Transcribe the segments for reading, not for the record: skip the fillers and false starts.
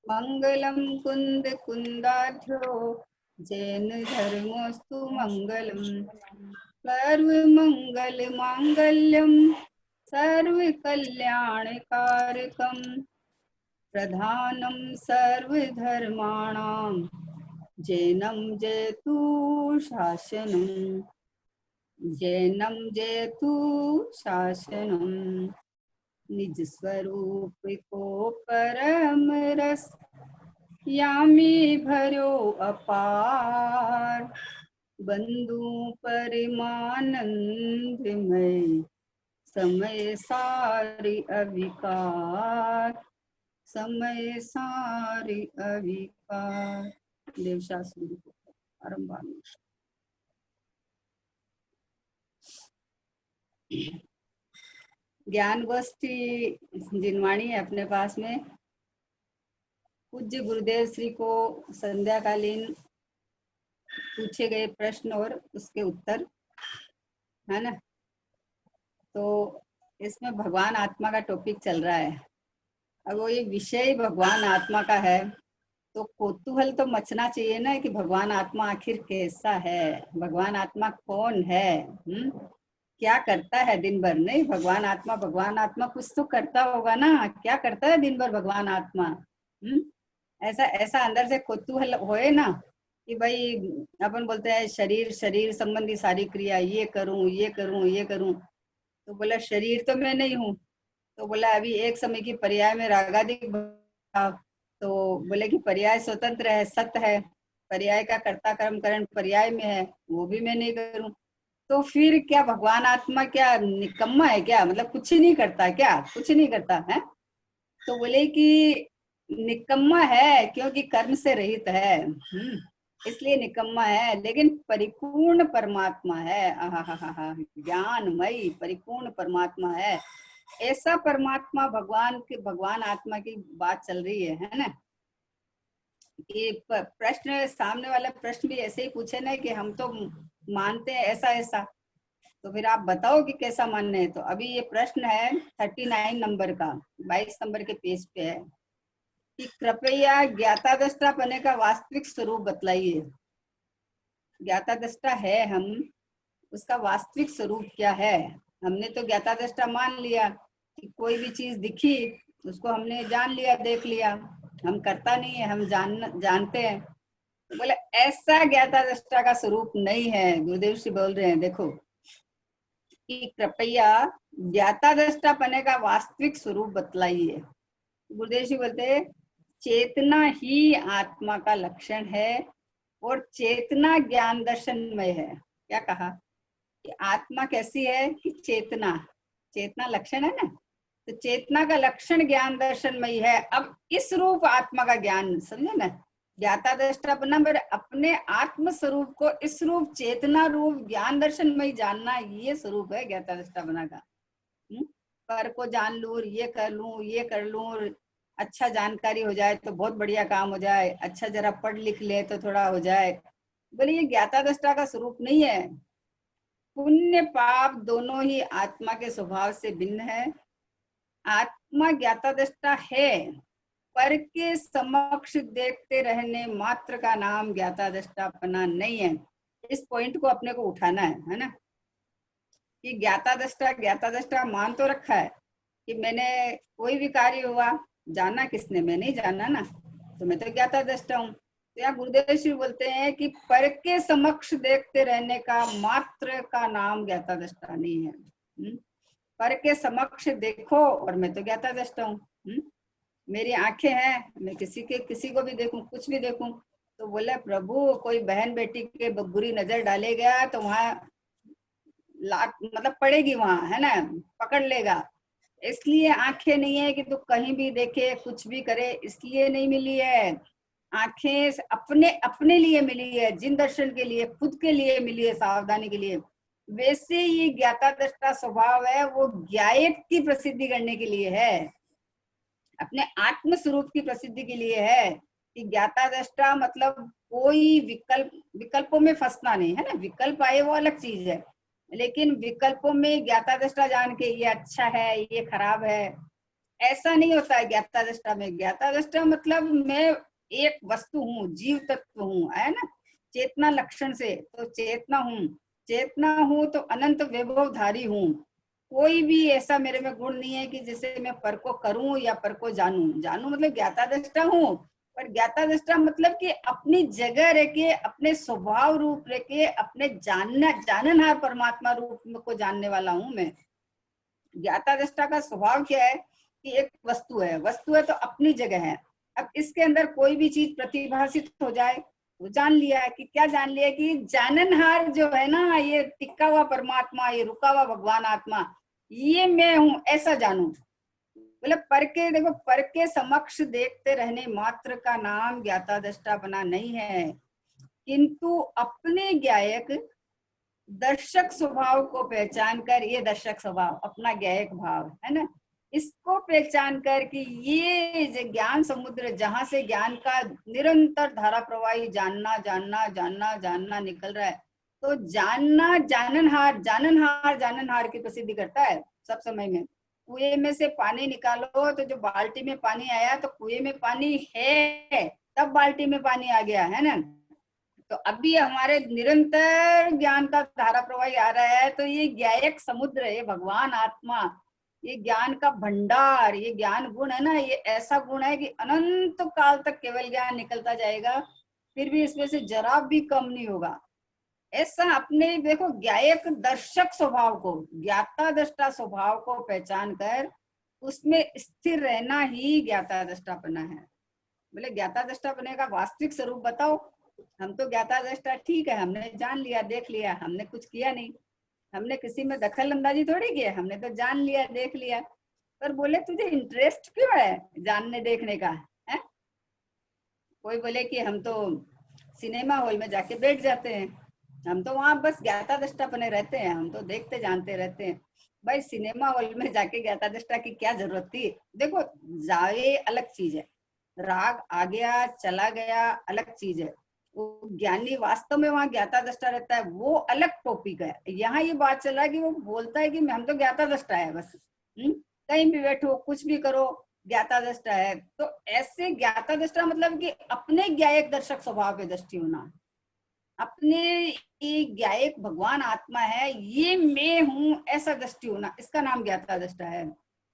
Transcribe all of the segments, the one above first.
मंगलम कुंद कुंदाध्रो जैन धर्मोस्तु मंगलम। सर्व मंगल मांगल्यम सर्व कल्याण कारकम। प्रधानम सर्वधर्माणां जैनम जयतु शासनम। जैनम जयतु शासनम। निज स्वरूप को परम रस यामी भरो अपार। बंधु परमानंदमय समय सारी अविकार। समय सारी अविकार। देवशास्त्री आरंभ। ज्ञान गोष्ठी जिनवाणी है अपने पास में। पूज्य गुरुदेव श्री को संध्याकालीन पूछे गए प्रश्न और उसके उत्तर है ना। तो इसमें भगवान आत्मा का टॉपिक चल रहा है। अब वो ये विषय भगवान आत्मा का है तो कौतूहल तो मचना चाहिए ना कि भगवान आत्मा आखिर कैसा है, भगवान आत्मा कौन है। क्या करता है दिन भर। नहीं, भगवान आत्मा कुछ तो करता होगा ना। क्या करता है दिन भर भगवान आत्मा। ऐसा ऐसा अंदर से कौतूहल होए ना कि भाई अपन बोलते हैं शरीर संबंधी सारी क्रिया ये करूं ये करूं ये करूं। तो बोला शरीर तो मैं नहीं हूँ। तो बोला अभी एक समय की पर्याय में रागादिक भाव। तो बोले कि पर्याय स्वतंत्र है, सत्य है। पर्याय का कर्ता कर्म करण पर्याय में है, वो भी मैं नहीं करूं। तो फिर क्या भगवान आत्मा क्या निकम्मा है क्या? मतलब कुछ ही नहीं करता क्या? कुछ नहीं करता है। तो बोले कि निकम्मा है क्योंकि कर्म से रहित है, इसलिए निकम्मा है। लेकिन परिपूर्ण परमात्मा है। ज्ञानमयी परिपूर्ण परमात्मा है। ऐसा परमात्मा भगवान आत्मा की बात चल रही है ना। ये प्रश्न सामने वाला प्रश्न भी ऐसे ही पूछे ना कि हम तो मानते हैं ऐसा ऐसा, तो फिर आप बताओ कि कैसा मानना है। तो अभी ये प्रश्न है 39 नंबर का, 22 नंबर के पेज पे है कि कृपया ज्ञाता दृष्टा पने का वास्तविक स्वरूप बतलाइए। ज्ञाता दृष्टा है हम, उसका वास्तविक स्वरूप क्या है। हमने तो ज्ञाता दृष्टा मान लिया कि कोई भी चीज दिखी उसको हमने जान लिया, देख लिया। हम करता नहीं है, हम जानते हैं। तो बोले ऐसा ज्ञाता दृष्टा का स्वरूप नहीं है। गुरुदेव श्री बोल रहे हैं देखो कि कृपया ज्ञाता दृष्टा पने का वास्तविक स्वरूप बतलाइए। गुरुदेव जी बोलते चेतना ही आत्मा का लक्षण है और चेतना ज्ञान दर्शनमय है। क्या कहा कि आत्मा कैसी है कि चेतना, चेतना लक्षण है ना। तो चेतना का लक्षण ज्ञान दर्शनमय है। अब इस रूप आत्मा का ज्ञान समझे ना। ज्ञाता दृष्टा बनना मेरे अपने आत्म स्वरूप को इस रूप चेतना रूप ज्ञान दर्शनमय जानना, ये स्वरूप है ज्ञाता दृष्टा बना का। पर को जान लूं, ये कर लूं, ये कर लूं, अच्छा जानकारी हो जाए तो बहुत बढ़िया काम हो जाए, अच्छा जरा पढ़ लिख ले तो थोड़ा हो जाए। बोले ये ज्ञाता दृष्टा का स्वरूप नहीं है। पुण्य पाप दोनों ही आत्मा के स्वभाव से भिन्न है। आत्मा ज्ञाता दृष्टा है, पर के समक्ष देखते रहने मात्र का नाम ज्ञाता दृष्टापना नहीं है। इस पॉइंट को अपने को उठाना है ना कि ज्ञाता दृष्टा मान तो रखा है कि मैंने कोई भी कार्य हुआ, जाना किसने? मैं नहीं जाना ना, तो मैं तो ज्ञाता दृष्टा हूँ। तो यहाँ गुरुदेव श्री बोलते हैं कि पर के समक्ष देखते रहने का मात्र का नाम ज्ञाता दृष्टा नहीं है। पर के समक्ष देखो और मैं तो ज्ञाता दृष्टा हूँ। मेरी आंखें हैं, मैं किसी को भी देखूं, कुछ भी देखूं। तो बोले प्रभु कोई बहन बेटी के बुरी नजर डालेगा तो वहां लात मतलब पड़ेगी वहां, है ना, पकड़ लेगा। इसलिए आंखें नहीं है कि तू कहीं भी देखे कुछ भी करे, इसलिए नहीं मिली है। आंखें अपने अपने लिए मिली है, जिन दर्शन के लिए, खुद के लिए मिली है, सावधानी के लिए। वैसे ये ज्ञाता दृष्टा स्वभाव है, वो ज्ञायक की प्रसिद्धि करने के लिए है, अपने आत्म स्वरूप की प्रसिद्धि के लिए है। कि ज्ञाता दृष्टा मतलब कोई विकल्पों में फंसना नहीं है ना। विकल्प आए वो अलग चीज है, लेकिन विकल्पों में ज्ञाता दृष्टा जान के ये अच्छा है ये खराब है ऐसा नहीं होता है ज्ञाता दृष्टा में। ज्ञाता दृष्टा मतलब मैं एक वस्तु हूँ, जीव तत्व हूँ, है ना, चेतना लक्षण से, तो चेतना हूँ, चेतना हूँ तो अनंत वैभवधारी हूँ। कोई भी ऐसा मेरे में गुण नहीं है कि जिसे मैं पर को करूं या पर को जानूं। जानूं मतलब ज्ञाता दृष्टा हूँ, पर ज्ञाता दृष्टा मतलब कि अपनी जगह रह के, अपने स्वभाव रूप रह के, अपने जाननहार परमात्मा रूप में को जानने वाला हूं मैं। ज्ञाता दृष्टा का स्वभाव क्या है कि एक वस्तु है, वस्तु है तो अपनी जगह है। अब इसके अंदर कोई भी चीज प्रतिभाषित हो जाए तो जान लिया है कि क्या जान लिया कि जाननहार जो है ना, ये टिका हुआ परमात्मा, ये रुका हुआ भगवान आत्मा, ये मैं हूं, ऐसा जानू। मतलब पर के देखो, पर के समक्ष देखते रहने मात्र का नाम ज्ञाता दृष्टा बना नहीं है, किंतु अपने ज्ञायक दर्शक स्वभाव को पहचान कर, ये दर्शक स्वभाव अपना ज्ञायक भाव है ना, इसको पहचान कर कि ये जो ज्ञान समुद्र जहां से ज्ञान का निरंतर धारा प्रवाही जानना जानना जानना जानना निकल रहा है, तो जानना जाननहार, जाननहार जाननहार की प्रसिद्धि करता है सब समय में। कुएं में से पानी निकालो तो जो बाल्टी में पानी आया तो कुएं में पानी है, तब बाल्टी में पानी आ गया, है ना। तो अभी हमारे निरंतर ज्ञान का धारा प्रवाही आ रहा है, तो ये ज्ञायक समुद्र है, ये भगवान आत्मा, ये ज्ञान का भंडार, ये ज्ञान गुण है ना, ये ऐसा गुण है कि अनंत काल तक केवल ज्ञान निकलता जाएगा, फिर भी इसमें से जरा भी कम नहीं होगा। ऐसा अपने देखो ज्ञायक दर्शक स्वभाव को, ज्ञाता दृष्टा स्वभाव को पहचान कर उसमें स्थिर रहना ही ज्ञाता दृष्टापना है। बोले ज्ञाता दृष्टापने का वास्तविक स्वरूप बताओ। हम तो ज्ञाता दृष्टा ठीक है, हमने जान लिया, देख लिया, हमने कुछ किया नहीं, हमने किसी में दखल अंदाजी थोड़ी किया, हमने तो जान लिया, देख लिया। पर बोले तुझे इंटरेस्ट क्यों है जानने देखने का, है? कोई बोले कि हम तो सिनेमा हॉल में जाके बैठ जाते हैं, हम तो वहां बस ज्ञाता दृष्टा बने रहते हैं, हम तो देखते जानते रहते हैं। भाई सिनेमा हॉल में जाके ज्ञाता दृष्टा की क्या जरूरत थी? देखो जाए अलग चीज है, राग आ गया चला गया अलग चीज है, वो ज्ञानी वास्तव में वहां ज्ञाता दृष्टा रहता है, वो अलग टॉपिक है। यहाँ ये बात चल रहा है कि वो बोलता है कि हम तो ज्ञाता दृष्टा है बस, कहीं भी बैठो कुछ भी करो ज्ञाता दृष्टा है। तो ऐसे ज्ञाता दृष्टा मतलब कि अपने ज्ञायक दर्शक स्वभाव पे दृष्टि होना, अपने ये ज्ञायक भगवान आत्मा है, ये मैं हूं, ऐसा दृष्टि होना, इसका नाम ज्ञाता दृष्टा है।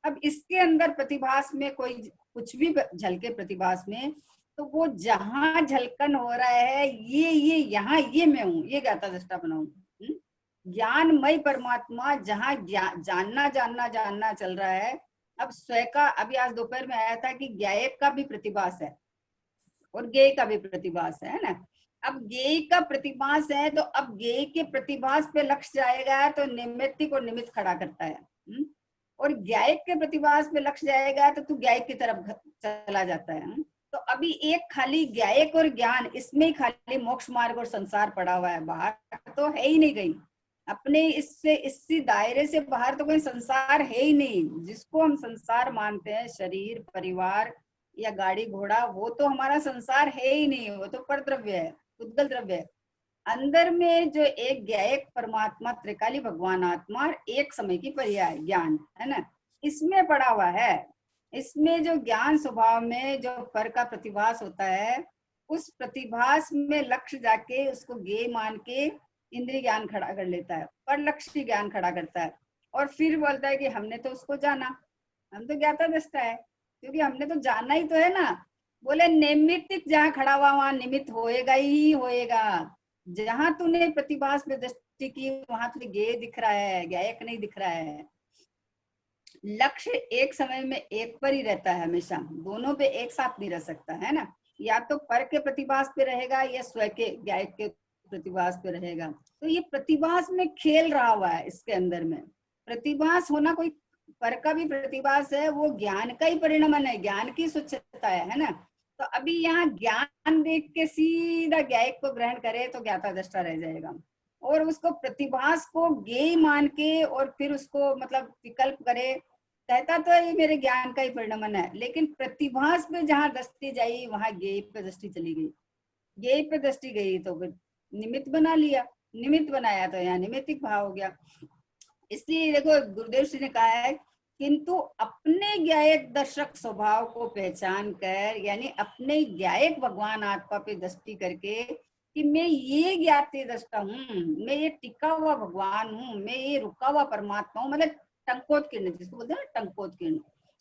अब इसके अंदर प्रतिभास में कोई कुछ भी झलके प्रतिभास में, तो वो जहां झलकन हो रहा है ये यहाँ ये मैं हूँ, ये ज्ञाता दृष्टा बनाऊं। ज्ञानमय परमात्मा जहां जानना जानना जानना चल रहा है। अब स्वयं का, अभी आज दोपहर में आया था कि ज्ञायक का भी प्रतिभास है और ज्ञेय का भी प्रतिभास है ना। अब ज्ञेय का प्रतिभास है तो अब ज्ञेय के प्रतिभास पे लक्ष्य जाएगा तो निमित्त को निमित्त खड़ा करता है, और ज्ञायक के प्रतिभास पे लक्ष्य जाएगा तो तू ज्ञायक की तरफ चला जाता है। तो अभी एक खाली ज्ञायक और ज्ञान, इसमें ही खाली मोक्ष मार्ग और संसार पड़ा हुआ है, बाहर तो है ही नहीं कहीं। अपने इससे इसी दायरे से बाहर तो कोई संसार है ही नहीं। जिसको हम संसार मानते हैं, शरीर परिवार या गाड़ी घोड़ा, वो तो हमारा संसार है ही नहीं, वो तो पर द्रव्य है, उद्गल द्रव्य है। अंदर में जो एक ज्ञायक परमात्मा त्रिकाली भगवान आत्मा और एक समय की पर्याय ज्ञान है ना, इसमें पड़ा हुआ है। इसमें जो ज्ञान स्वभाव में जो पर का प्रतिभास होता है, उस प्रतिभास में लक्ष्य जाके उसको ज्ञेय मान के इंद्रिय ज्ञान खड़ा कर लेता है, पर लक्ष्य ज्ञान खड़ा करता है, और फिर बोलता है कि हमने तो उसको जाना, हम तो ज्ञाता दृष्टा है, क्योंकि हमने तो जाना ही तो है ना। बोले निमित्त जहाँ खड़ा हुआ वहां निमित्त होएगा ही होएगा। जहां तूने प्रतिभास में दृष्टि की वहां तुझे ज्ञेय दिख रहा है, ज्ञायक नहीं दिख रहा है। लक्ष्य एक समय में एक पर ही रहता है, हमेशा दोनों पे एक साथ नहीं रह सकता है ना। या तो पर के प्रतिभास पे रहेगा या स्वयं के ज्ञायक के प्रतिभास पे रहेगा। तो ये प्रतिभास में खेल रहा हुआ है, इसके अंदर में प्रतिभास होना, कोई पर का भी प्रतिभास है, वो ज्ञान का ही परिणमन है, ज्ञान की स्वच्छता है ना। तो अभी यहाँ ज्ञान देख के सीधा ज्ञायक को ग्रहण करे तो ज्ञाता दृष्टा रह जाएगा, और उसको प्रतिभास को ज्ञेय मान के और फिर उसको मतलब विकल्प करे, कहता तो ये मेरे ज्ञान का ही परिणमन है, लेकिन प्रतिभास पे जहाँ दृष्टि जाई वहां ज्ञेय पे दृष्टि चली गई, ज्ञेय पे दृष्टि गई तो फिर निमित्त बना लिया, निमित्त बनाया तो यहाँ निमित्तिक भाव हो गया। इसलिए देखो गुरुदेव श्री ने कहा है किंतु अपने ज्ञायक दर्शक स्वभाव को पहचान कर, यानी अपने ज्ञायक भगवान आत्मा पे दृष्टि करके कि मैं ये ज्ञाते दृष्टा हूँ, मैं ये टिका हुआ भगवान हूँ, मैं ये रुका हुआ परमात्मा हूँ, मतलब टंकोत्कीर्ण, जिसको बोलते हैं ना टंकोत्कीर्ण,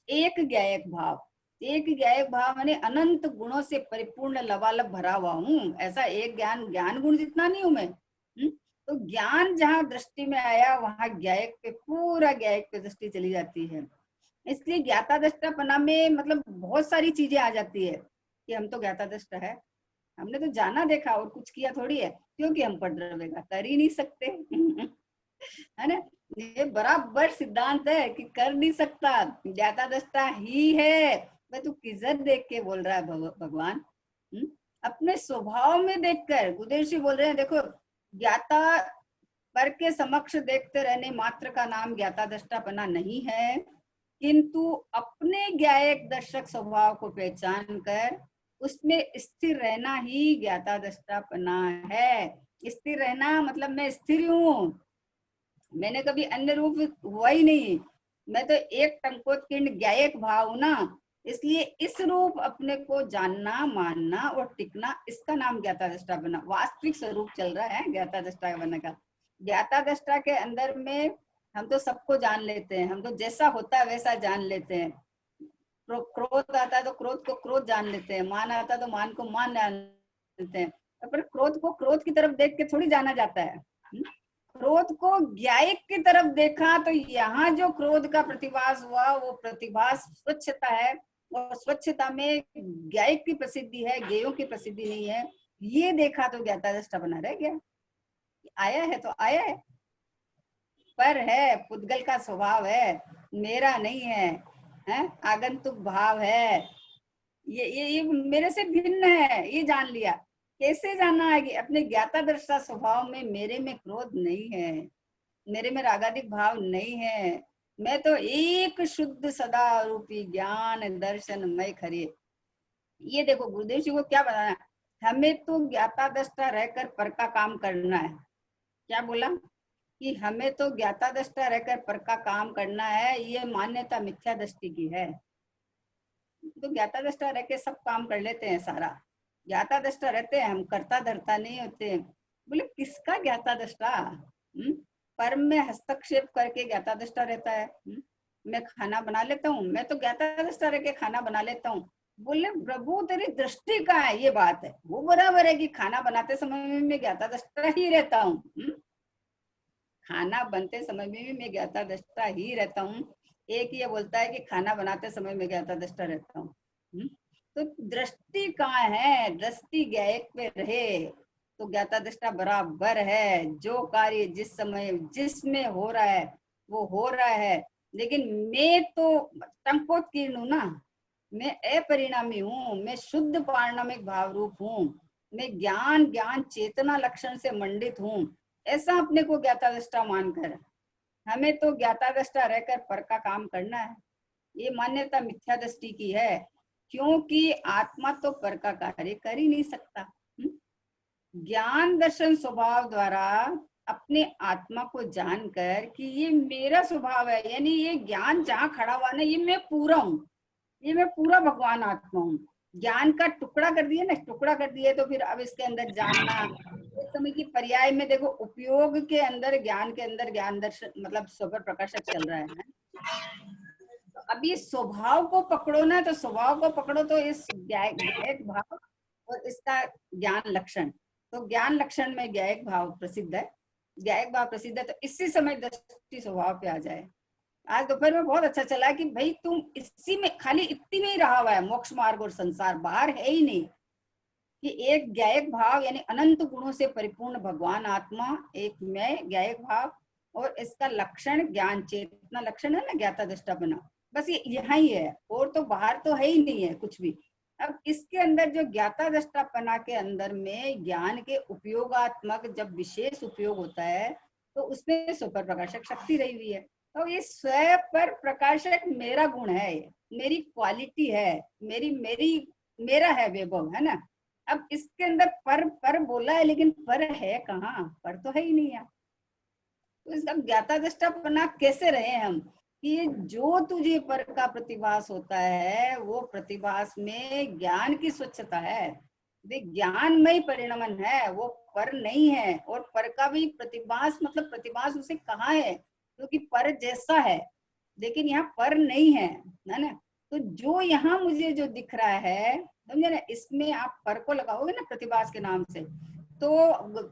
एक ज्ञायक भाव। एक ज्ञायक भाव माने अनंत गुणों से परिपूर्ण लबालब भरा हुआ हूँ, ऐसा एक ज्ञान गुण जितना नहीं हूं मैं। तो ज्ञान जहाँ दृष्टि में आया वहां ज्ञायक पे, पूरा ज्ञायक पे दृष्टि चली जाती है। इसलिए ज्ञाता दृष्टापना में मतलब बहुत सारी चीजें आ जाती है कि हम तो ज्ञाता दृष्टा है, हमने तो जाना देखा और कुछ किया थोड़ी है, क्योंकि हम पढ़ कर ही नहीं सकते है ना। ये बराबर सिद्धांत है कि कर नहीं सकता, ज्ञाता दृष्टा ही है। मैं तू किधर देख के बोल रहा है भगवान? अपने स्वभाव में देखकर गुरुदेव जी बोल रहे हैं, देखो ज्ञाता पर के समक्ष देखते रहने मात्र का नाम ज्ञाता दृष्टापना नहीं है, किंतु अपने ज्ञायक दर्शक स्वभाव को पहचान कर उसमें स्थिर रहना ही ज्ञाता दृष्टापना है। स्थिर रहना मतलब मैं स्थिर हूँ, मैंने कभी अन्य रूप हुआ ही नहीं, मैं तो एक टंकोत्कीर्ण ज्ञायक भाव हूं ना। इसलिए इस रूप अपने को जानना, मानना और टिकना, इसका नाम ज्ञाता दृष्टा बना। वास्तविक स्वरूप चल रहा है ज्ञाता दृष्टा बनने का। ज्ञाता दृष्टा के अंदर में हम तो सबको जान लेते हैं, हम तो जैसा होता है वैसा जान लेते हैं। क्रोध आता है तो क्रोध को क्रोध जान लेते हैं, मान आता है तो मान को मान जान लेते हैं, पर क्रोध को क्रोध की तरफ देख के थोड़ी जाना जाता है। क्रोध को ज्ञायक की तरफ देखा तो यहाँ जो क्रोध का प्रतिभास हुआ वो प्रतिभास स्वच्छता है, और स्वच्छता में ज्ञायक की प्रसिद्धि है, ज्ञेयों की प्रसिद्धि नहीं है। ये देखा तो ज्ञाता दृष्टा बना रह गया। आया है तो आया है, पर है पुद्गल का स्वभाव है, मेरा नहीं है, आगंतुक भाव है, ये मेरे से भिन्न है, ये जान लिया। कैसे जाना है कि अपने ज्ञाता दृष्टा स्वभाव में मेरे में क्रोध नहीं है, मेरे में रागादिक भाव नहीं है, मैं तो एक शुद्ध सदा रूपी ज्ञान दर्शन मय खरे। ये देखो गुरुदेव जी को क्या बताना, हमें तो ज्ञाता दृष्टा रहकर पर का काम करना है। क्या बोला कि हमें तो ज्ञाता दृष्टा रहकर पर का काम करना है, ये मान्यता मिथ्या दृष्टि की है। तो ज्ञाता दृष्टा रह के सब काम कर लेते हैं सारा, ज्ञाता दृष्टा रहते हैं, हम करता धरता नहीं होते। बोले किसका ज्ञाता दृष्टा? परम में हस्तक्षेप करके ज्ञाता दृष्टा रहता है। मैं खाना बना लेता हूँ, मैं तो ज्ञाता दृष्टा रह के खाना बना लेता हूँ। बोले प्रभु तेरी दृष्टि कहाँ है? ये बात है, वो बराबर है कि खाना बनाते समय में मैं ज्ञाता दृष्टा ही रहता हूँ, खाना बनते समय में भी मैं ज्ञाता दृष्टा ही रहता हूँ। एक ये बोलता है कि खाना बनाते समय मैं ज्ञाता दृष्टा रहता हूँ। तो दृष्टि कहाँ है? दृष्टि ज्ञायक पे रहे तो ज्ञाता दृष्टा बराबर है। जो कार्य जिस समय जिसमें हो रहा है वो हो रहा है, लेकिन मैं तो टंकोत्कीर्ण हूँ ना, मैं अपरिणामी हूँ, मैं शुद्ध पारणमिक भाव रूप हूँ, मैं ज्ञान चेतना लक्षण से मंडित हूँ। ऐसा अपने को ज्ञाता दृष्टा मानकर हमें तो ज्ञाता दृष्टा रहकर पर का काम करना है। ये मान्यता मिथ्या दृष्टि की है, क्योंकि आत्मा तो पर का कार्य कर ही नहीं सकता। ज्ञान दर्शन स्वभाव द्वारा अपने आत्मा को जानकर कि ये मेरा स्वभाव है, यानी ये ज्ञान जहाँ खड़ा हुआ ना, ये मैं पूरा हूँ, ये मैं पूरा भगवान आत्मा हूँ। ज्ञान का टुकड़ा कर दिया ना, टुकड़ा कर दिया तो फिर अब इसके अंदर जानना, इस समय की पर्याय में देखो उपयोग के अंदर ज्ञान के अंदर ज्ञान दर्शन मतलब स्वपर प्रकाशक चल रहा है। तो अभी स्वभाव को पकड़ो ना, तो स्वभाव को पकड़ो तो इस ज्ञायक भाव और इसका ज्ञान लक्षण, तो ज्ञान लक्षण में ज्ञायक भाव प्रसिद्ध है, ज्ञायक भाव प्रसिद्ध है। तो इसी समय दृष्टि स्वभाव पे आ जाए। आज दोपहर में बहुत अच्छा चला कि भाई तुम इसी में खाली इतनी में ही रहा हुआ है, मोक्ष मार्ग और संसार, बाहर है ही नहीं। कि एक ज्ञायक भाव यानी अनंत गुणों से परिपूर्ण भगवान आत्मा, एक मैं ज्ञायक भाव, और इसका लक्षण ज्ञान चेतना लक्षण है ना, ज्ञाता दृष्टा बना, बस ये यहाँ ही है, और तो बाहर तो है ही नहीं है कुछ भी। अब इसके अंदर जो ज्ञाता दृष्टापना के अंदर में ज्ञान के उपयोगात्मक जब विशेष उपयोग होता है तो उसमें सुपर प्रकाशक शक्ति रही हुई है। तो ये स्व पर प्रकाशक मेरा गुण है, मेरी क्वालिटी है, मेरा है वैभव, है ना। अब इसके अंदर पर बोला है, लेकिन पर है कहाँ? पर तो है ही नहीं है। तो इसका ज्ञाता दृष्टापना कैसे रहे हम? कि जो तुझे पर का प्रतिभास होता है वो प्रतिभास में ज्ञान की स्वच्छता है। देख, ज्ञानमय परिणमन है, वो पर नहीं है। और पर का भी प्रतिभास मतलब प्रतिभास उसे कहाँ है, क्योंकि पर जैसा है लेकिन यहाँ पर नहीं है ना। तो जो यहाँ मुझे जो दिख रहा है, समझे ना, इसमें आप पर को लगाओगे ना प्रतिभास के नाम से, तो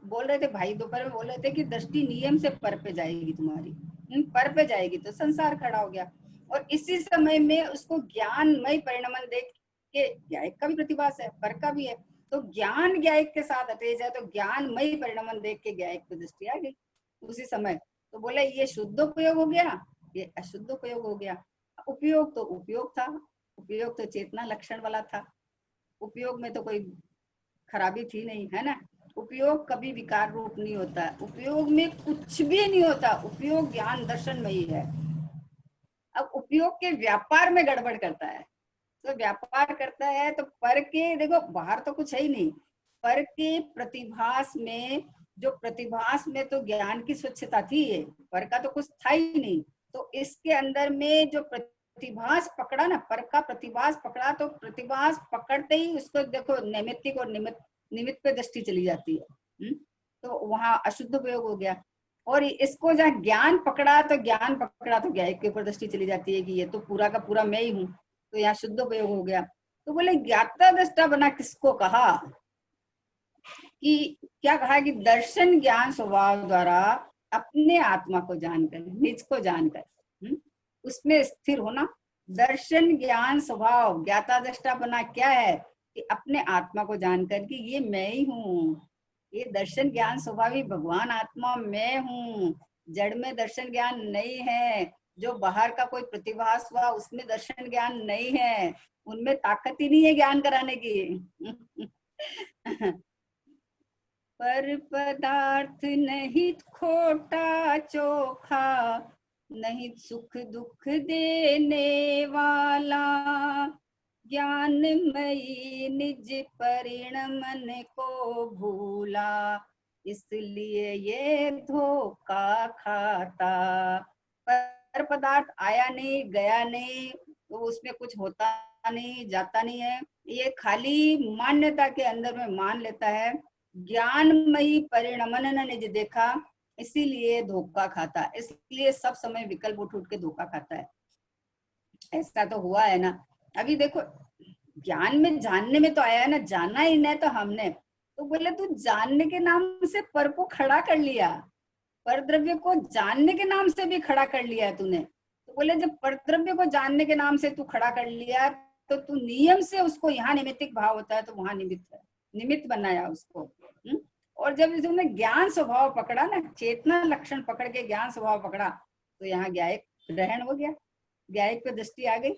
बोल रहे थे भाई दोपहर में, बोल रहे थे कि दृष्टि नियम से पर पे जाएगी तुम्हारी, पर पे जाएगी तो संसार खड़ा हो गया। और इसी समय में उसको ज्ञानमय परिणमन देख के ज्ञायक का भी प्रतिभास है, पर का भी है, तो ज्ञान ज्ञायक के साथ अटैच है, तो ज्ञानमय परिणमन देख के ज्ञायक पे दृष्टि आ गई उसी समय। तो बोले ये शुद्ध उपयोग हो गया, ये अशुद्ध उपयोग हो गया। उपयोग तो उपयोग था, उपयोग तो चेतना लक्षण वाला था, उपयोग में तो कोई खराबी थी नहीं, है ना। उपयोग कभी विकार रूप नहीं होता, उपयोग में कुछ भी नहीं होता, उपयोग ज्ञान दर्शन में ही है। अब उपयोग के व्यापार में गड़बड़ करता है, तो व्यापार करता है तो पर के, देखो बाहर तो कुछ है ही नहीं, पर के प्रतिभास में, जो प्रतिभास में तो ज्ञान की स्वच्छता थी, ये पर का तो कुछ था ही नहीं। तो इसके अंदर में जो प्रतिभास पकड़ा ना, पर का प्रतिभास पकड़ा, तो प्रतिभास पकड़ते ही उसको देखो नैमित्तिक और निमित्त, निमित्त पे दृष्टि चली जाती है। तो वहां अशुद्ध उपयोग हो गया। और इसको जहाँ ज्ञान पकड़ा, तो ज्ञान पकड़ा तो ज्ञान के ऊपर दृष्टि चली जाती है कि ये तो पूरा का पूरा मैं ही हूँ, तो यहाँ शुद्ध उपयोग हो गया। तो बोले ज्ञाता दृष्टा बना किसको कहा, कि क्या कहा कि दर्शन ज्ञान स्वभाव द्वारा अपने आत्मा को जानकर, निज को जानकर, उसमें स्थिर होना। दर्शन ज्ञान स्वभाव ज्ञाता दृष्टा बना क्या है, कि अपने आत्मा को जानकर कि ये मैं ही हूँ, ये दर्शन ज्ञान स्वभाव ही भगवान आत्मा मैं हूँ। जड़ में दर्शन ज्ञान नहीं है, जो बाहर का कोई प्रतिभास हुआ उसमें दर्शन ज्ञान नहीं है, उनमें ताकत ही नहीं है ज्ञान कराने की। पर पदार्थ नहीं खोटा चोखा, नहीं सुख दुख देने वाला, ज्ञानमयी निज परिणमन को भूला, इसलिए ये धोखा खाता। पर पदार्थ आया नहीं गया नहीं, तो उसमें कुछ होता नहीं जाता नहीं है, ये खाली मान्यता के अंदर में मान लेता है। ज्ञानमयी परिणमन ने निज देखा, इसीलिए धोखा खाता, इसलिए सब समय विकल्प उठ उठ के धोखा खाता है। ऐसा तो हुआ है ना। अभी देखो ज्ञान में जानने में तो आया है ना, जाना ही नहीं तो हमने, तो बोले तू जानने के नाम से पर को खड़ा कर लिया, पर द्रव्य को जानने के नाम से भी खड़ा कर लिया तूने। तो बोले जब पर द्रव्य को जानने के नाम से तू खड़ा कर लिया, तो तू नियम से उसको, यहाँ निमित्तिक भाव होता है तो वहां निमित्त बनाया उसको। और जब तुमने ज्ञान स्वभाव पकड़ा ना, चेतना लक्षण पकड़ के ज्ञान स्वभाव पकड़ा, तो यहाँ ज्ञायक ग्रहण हो गया, ज्ञायक पे दृष्टि आ गई,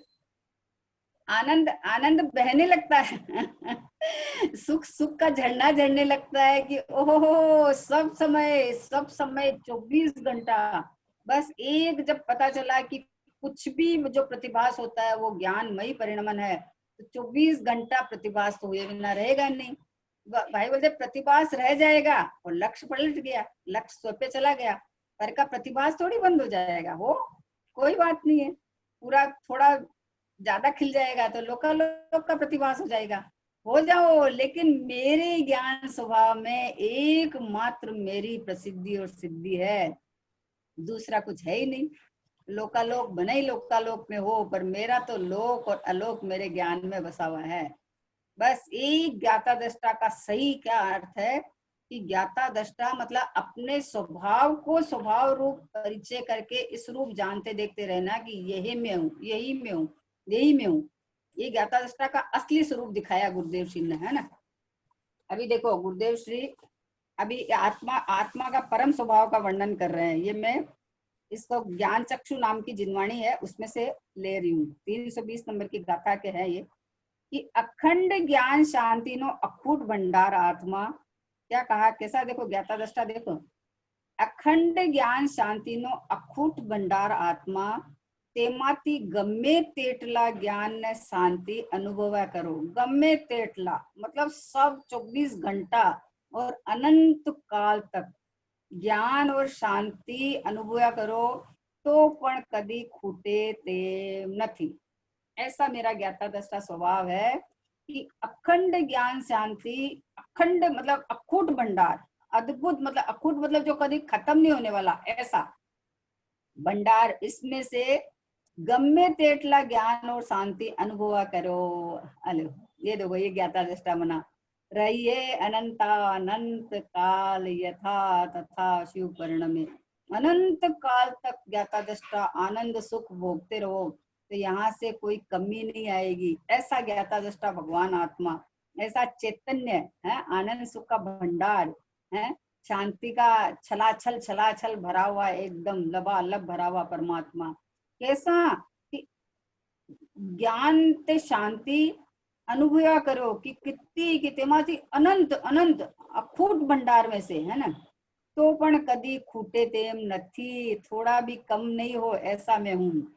आनंद आनंद बहने लगता है। सुख सुख का झरना झरने लगता है कि ओहो सब समय 24 घंटा। बस एक जब पता चला कि कुछ भी जो प्रतिभास होता है वो ज्ञानमयी परिणमन है, तो 24 घंटा प्रतिभास तो हुए बिना रहेगा नहीं। भाई बोलते प्रतिभास रह जाएगा और लक्ष्य पलट गया, लक्ष्य स्व पे चला गया, पर का प्रतिभास थोड़ी बंद हो जाएगा, हो कोई बात नहीं है, पूरा थोड़ा ज्यादा खिल जाएगा तो लोकालोक का प्रतिभास हो जाएगा, हो जाओ, लेकिन मेरे ज्ञान स्वभाव में एकमात्र मेरी प्रसिद्धि और सिद्धि है, दूसरा कुछ है ही नहीं। लोकालोक बने ही लोकालोक में हो, पर मेरा तो लोक और अलोक मेरे ज्ञान में बसा हुआ है। बस एक ज्ञाता दृष्टा का सही क्या अर्थ है, कि ज्ञाता दृष्टा मतलब अपने स्वभाव को स्वभाव रूप परिचय करके इस रूप जानते देखते रहना कि यही मैं हूँ, यही मैं हूँ, यही मैं हूँ। ये ज्ञाता दृष्टा का असली स्वरूप दिखाया गुरुदेव श्री ने, है ना। अभी देखो गुरुदेव श्री अभी आत्मा आत्मा का परम स्वभाव का वर्णन कर रहे हैं। ये मैं इसको ज्ञान चक्षु नाम की जिनवाणी है उसमें से ले रही हूँ, 320 नंबर की गाथा के है ये, कि अखंड ज्ञान शांति नो अखूट भंडार आत्मा। क्या कहा, कैसा, देखो ज्ञाता दृष्टा देखो, अखंड ज्ञान शांति नो अखूट भंडार आत्मा, तेमाती गम्मे तेटला ज्ञान ने शांति अनुभव करो। गम्मे तेटला मतलब सब 24 घंटा और अनंत काल तक ज्ञान और शांति अनुभव करो। तो पण कदी खूटे ते નથી। ऐसा मेरा ज्ञाता दृष्टा स्वभाव है कि अखंड ज्ञान शांति, अखंड मतलब अखूट भंडार, अद्भुत मतलब अखूट मतलब जो कभी खत्म नहीं होने वाला, ऐसा भंडार, इसमें से गम्य तेटला ज्ञान और शांति अनुभव करो। अलो ये देखो, ये ज्ञाता दृष्टा मना रहिए अनंता अनंत काल यथा तथा शिव पर्ण में, अनंत काल तक ज्ञाता दृष्टा आनंद सुख भोगते रहो, तो यहाँ से कोई कमी नहीं आएगी। ऐसा ज्ञाता दृष्टा भगवान आत्मा, ऐसा चैतन्य है, आनंद सुख का भंडार है, शांति का छलाछल भरा हुआ, एकदम लबालब भरा हुआ परमात्मा। कैसा कि ज्ञान ते शांति अनुभव करो कि कितनी कि तेमाથી अनंत अनंत अखूट भंडार में से है ना, तो पण कदी खूटे तेम નથી, थोड़ा भी कम नहीं हो, ऐसा मैं हूँ।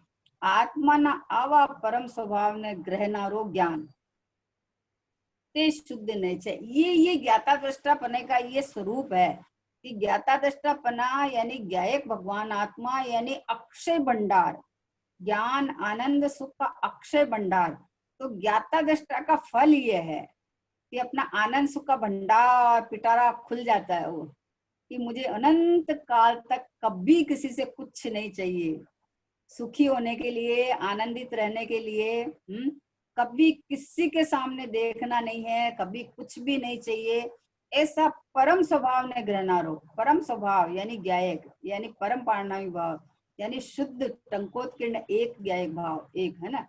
आत्माना आवा परम स्वभाव ने ग्रहणारो ज्ञान ते शुद्ध नहीं है। ये ज्ञाता दृष्टापने का ये स्वरूप है कि ज्ञाता दृष्टापना यानी ज्ञायक भगवान आत्मा यानी अक्षय भंडार, ज्ञान आनंद सुख का अक्षय भंडार। तो ज्ञाता दृष्टा का फल ये है कि अपना आनंद सुख का भंडार पिटारा खुल जाता है वो, कि मुझे अनंत काल तक कभी किसी से कुछ नहीं चाहिए, सुखी होने के लिए, आनंदित रहने के लिए, कभी किसी के सामने देखना नहीं है, कभी कुछ भी नहीं चाहिए, ऐसा परम स्वभाव ने ग्रहणारो। परम स्वभाव यानी ज्ञायक, यानी परम पारणामी भाव, यानी शुद्ध टंकोत्कीर्ण एक ज्ञायक भाव, एक है ना।